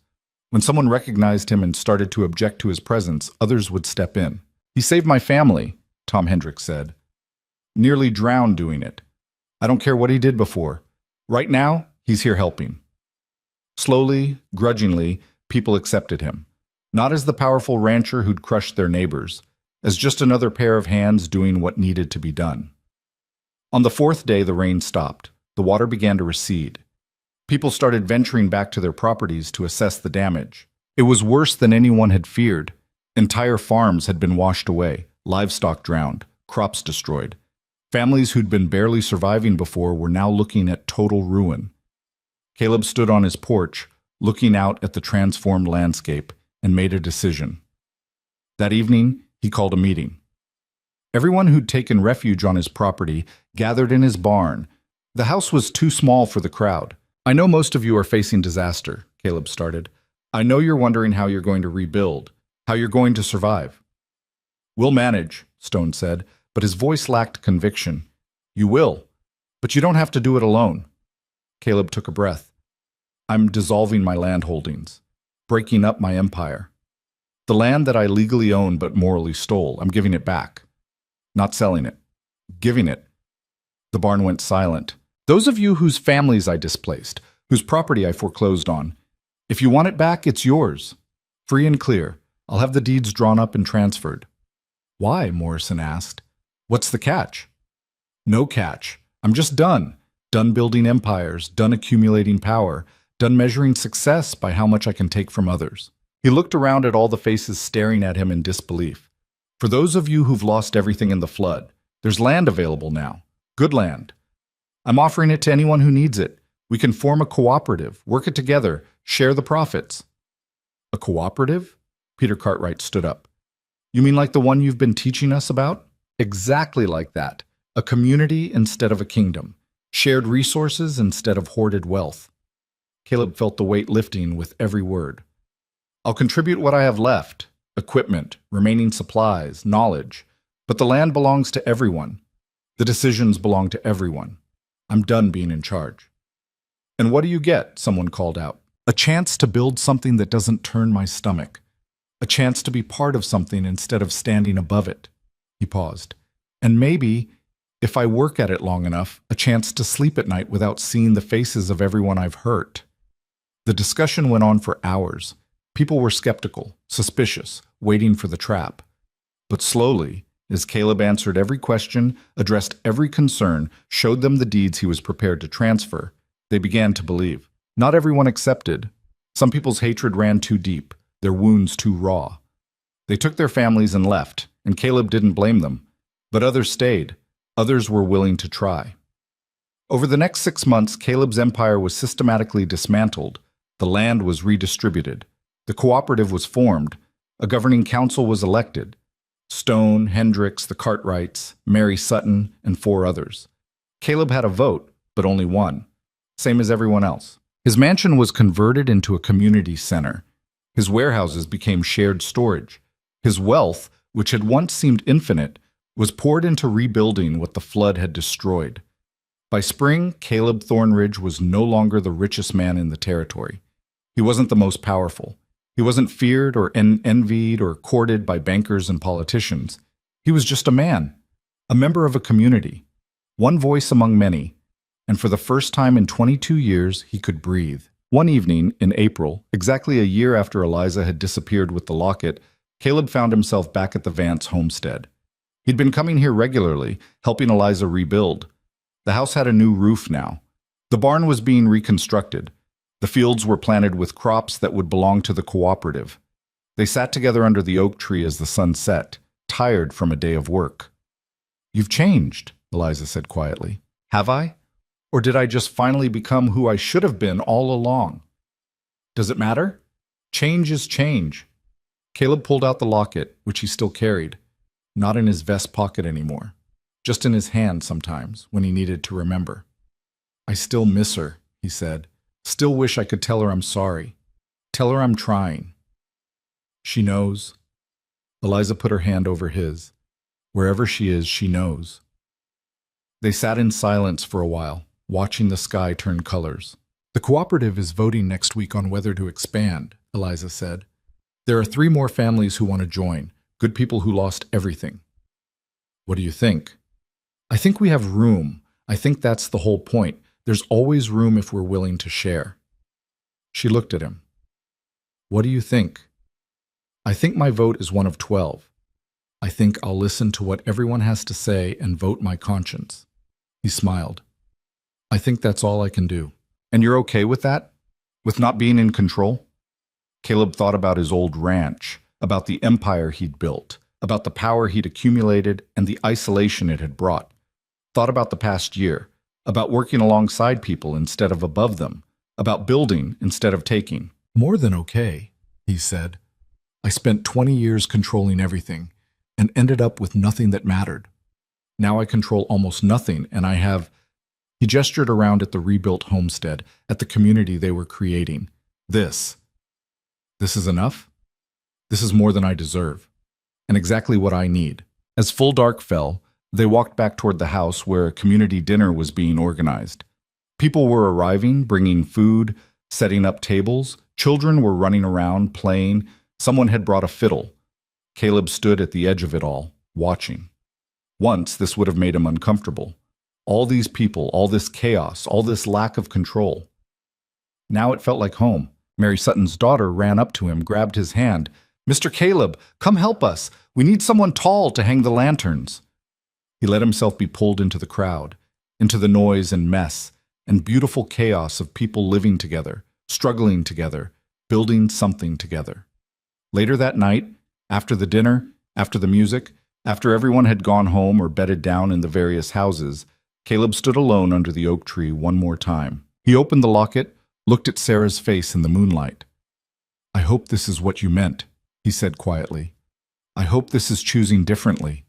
When someone recognized him and started to object to his presence, others would step in. "He saved my family," Tom Hendricks said. "Nearly drowned doing it. I don't care what he did before. Right now, he's here helping." Slowly, grudgingly, people accepted him. Not as the powerful rancher who'd crushed their neighbors, as just another pair of hands doing what needed to be done. On the 4th day, the rain stopped. The water began to recede. People started venturing back to their properties to assess the damage. It was worse than anyone had feared. Entire farms had been washed away, livestock drowned, crops destroyed. Families who'd been barely surviving before were now looking at total ruin. Caleb stood on his porch, looking out at the transformed landscape, and made a decision. That evening, he called a meeting. Everyone who'd taken refuge on his property gathered in his barn. The house was too small for the crowd. "I know most of you are facing disaster," Caleb started. "I know you're wondering how you're going to rebuild, how you're going to survive." "We'll manage," Stone said, but his voice lacked conviction. "You will, but you don't have to do it alone." Caleb took a breath. "I'm dissolving my land holdings, breaking up my empire. The land that I legally own but morally stole, I'm giving it back. Not selling it. Giving it." The barn went silent. "Those of you whose families I displaced, whose property I foreclosed on, if you want it back, it's yours. Free and clear. I'll have the deeds drawn up and transferred." "Why?" Morrison asked. "What's the catch?" "No catch. I'm just done. Done building empires, done accumulating power, done measuring success by how much I can take from others." He looked around at all the faces staring at him in disbelief. "For those of you who've lost everything in the flood, there's land available now. Good land. I'm offering it to anyone who needs it. We can form a cooperative, work it together, share the profits." "A cooperative?" Peter Cartwright stood up. "You mean like the one you've been teaching us about?" "Exactly like that. A community instead of a kingdom. Shared resources instead of hoarded wealth." Caleb felt the weight lifting with every word. "I'll contribute what I have left, equipment, remaining supplies, knowledge, but the land belongs to everyone. The decisions belong to everyone. I'm done being in charge." "And what do you get?" someone called out. "A chance to build something that doesn't turn my stomach. A chance to be part of something instead of standing above it." He paused. "And maybe, if I work at it long enough, a chance to sleep at night without seeing the faces of everyone I've hurt." The discussion went on for hours. People were skeptical, suspicious, waiting for the trap. But slowly, as Caleb answered every question, addressed every concern, showed them the deeds he was prepared to transfer, they began to believe. Not everyone accepted. Some people's hatred ran too deep, their wounds too raw. They took their families and left, and Caleb didn't blame them. But others stayed. Others were willing to try. Over the next 6 months, Caleb's empire was systematically dismantled. The land was redistributed. The cooperative was formed. A governing council was elected. Stone, Hendricks, the Cartwrights, Mary Sutton, and 4 others. Caleb had a vote, but only one, same as everyone else. His mansion was converted into a community center. His warehouses became shared storage. His wealth, which had once seemed infinite, was poured into rebuilding what the flood had destroyed. By spring, Caleb Thornridge was no longer the richest man in the territory. He wasn't the most powerful. He wasn't feared or envied or courted by bankers and politicians. He was just a man, a member of a community, one voice among many, and for the first time in 22 years, he could breathe. One evening, in April, exactly a year after Eliza had disappeared with the locket, Caleb found himself back at the Vance homestead. He'd been coming here regularly, helping Eliza rebuild. The house had a new roof now. The barn was being reconstructed. The fields were planted with crops that would belong to the cooperative. They sat together under the oak tree as the sun set, tired from a day of work. "You've changed," Eliza said quietly. "Have I? Or did I just finally become who I should have been all along? Does it matter? Change is change." Caleb pulled out the locket, which he still carried, not in his vest pocket anymore, just in his hand sometimes when he needed to remember. "I still miss her," he said. "Still wish I could tell her I'm sorry. Tell her I'm trying." "She knows." Eliza put her hand over his. "Wherever she is, she knows." They sat in silence for a while, watching the sky turn colors. "The cooperative is voting next week on whether to expand," Eliza said. "There are 3 more families who want to join, good people who lost everything." "What do you think?" "I think we have room. I think that's the whole point. There's always room if we're willing to share." She looked at him. "What do you think?" "I think my vote is one of 12. I think I'll listen to what everyone has to say and vote my conscience." He smiled. "I think that's all I can do." "And you're okay with that? With not being in control?" Caleb thought about his old ranch, about the empire he'd built, about the power he'd accumulated and the isolation it had brought. Thought about the past year, about working alongside people instead of above them, about building instead of taking. "More than okay," he said. "I spent 20 years controlling everything and ended up with nothing that mattered. Now I control almost nothing, and I have—" He gestured around at the rebuilt homestead, at the community they were creating. This is enough? This is more than I deserve, and exactly what I need." As full dark fell, they walked back toward the house where a community dinner was being organized. People were arriving, bringing food, setting up tables. Children were running around, playing. Someone had brought a fiddle. Caleb stood at the edge of it all, watching. Once, this would have made him uncomfortable. All these people, all this chaos, all this lack of control. Now it felt like home. Mary Sutton's daughter ran up to him, grabbed his hand. "Mr. Caleb, come help us. We need someone tall to hang the lanterns." He let himself be pulled into the crowd, into the noise and mess, and beautiful chaos of people living together, struggling together, building something together. Later that night, after the dinner, after the music, after everyone had gone home or bedded down in the various houses, Caleb stood alone under the oak tree one more time. He opened the locket, looked at Sarah's face in the moonlight. "I hope this is what you meant," he said quietly. "I hope this is choosing differently."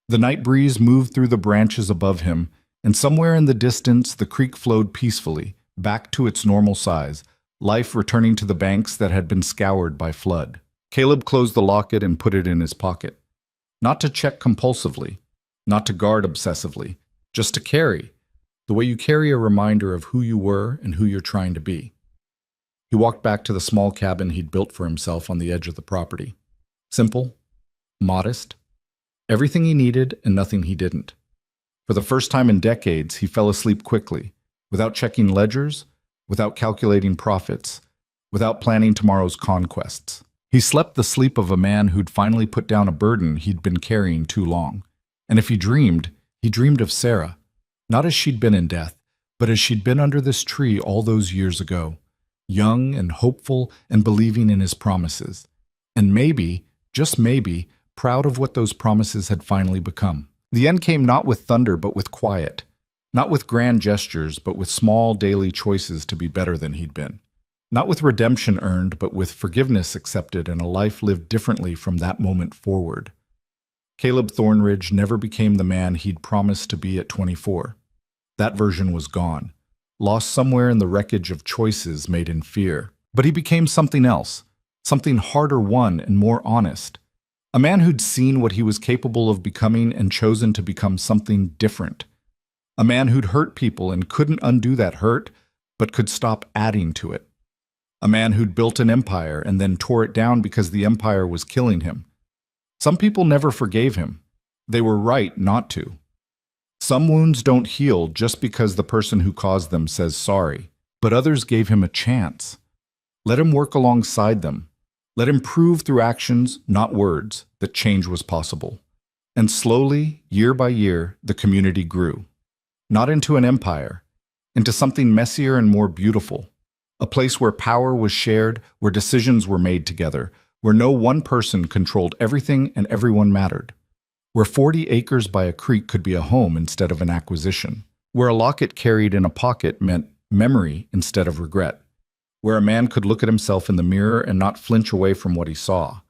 The night breeze moved through the branches above him, and somewhere in the distance the creek flowed peacefully, back to its normal size, life returning to the banks that had been scoured by flood. Caleb closed the locket and put it in his pocket. Not to check compulsively, not to guard obsessively, just to carry, the way you carry a reminder of who you were and who you're trying to be. He walked back to the small cabin he'd built for himself on the edge of the property. Simple, modest, everything he needed and nothing he didn't. For the first time in decades, he fell asleep quickly, without checking ledgers, without calculating profits, without planning tomorrow's conquests. He slept the sleep of a man who'd finally put down a burden he'd been carrying too long. And if he dreamed of Sarah, not as she'd been in death, but as she'd been under this tree all those years ago, young and hopeful and believing in his promises. And maybe, just maybe, proud of what those promises had finally become. The end came not with thunder, but with quiet. Not with grand gestures, but with small daily choices to be better than he'd been. Not with redemption earned, but with forgiveness accepted and a life lived differently from that moment forward. Caleb Thornridge never became the man he'd promised to be at 24. That version was gone, lost somewhere in the wreckage of choices made in fear. But he became something else, something harder won and more honest. A man who'd seen what he was capable of becoming and chosen to become something different. A man who'd hurt people and couldn't undo that hurt, but could stop adding to it. A man who'd built an empire and then tore it down because the empire was killing him. Some people never forgave him. They were right not to. Some wounds don't heal just because the person who caused them says sorry, but others gave him a chance. Let him work alongside them. Let him prove through actions, not words, that change was possible. And slowly, year by year, the community grew. Not into an empire, into something messier and more beautiful. A place where power was shared, where decisions were made together, where no one person controlled everything and everyone mattered. Where 40 acres by a creek could be a home instead of an acquisition. Where a locket carried in a pocket meant memory instead of regret. Where a man could look at himself in the mirror and not flinch away from what he saw.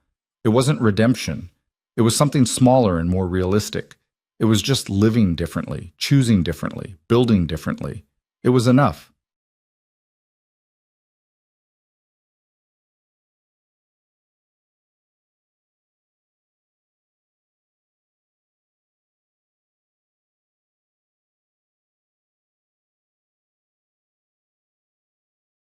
It wasn't redemption. It was something smaller and more realistic. It was just living differently, choosing differently, building differently. It was enough.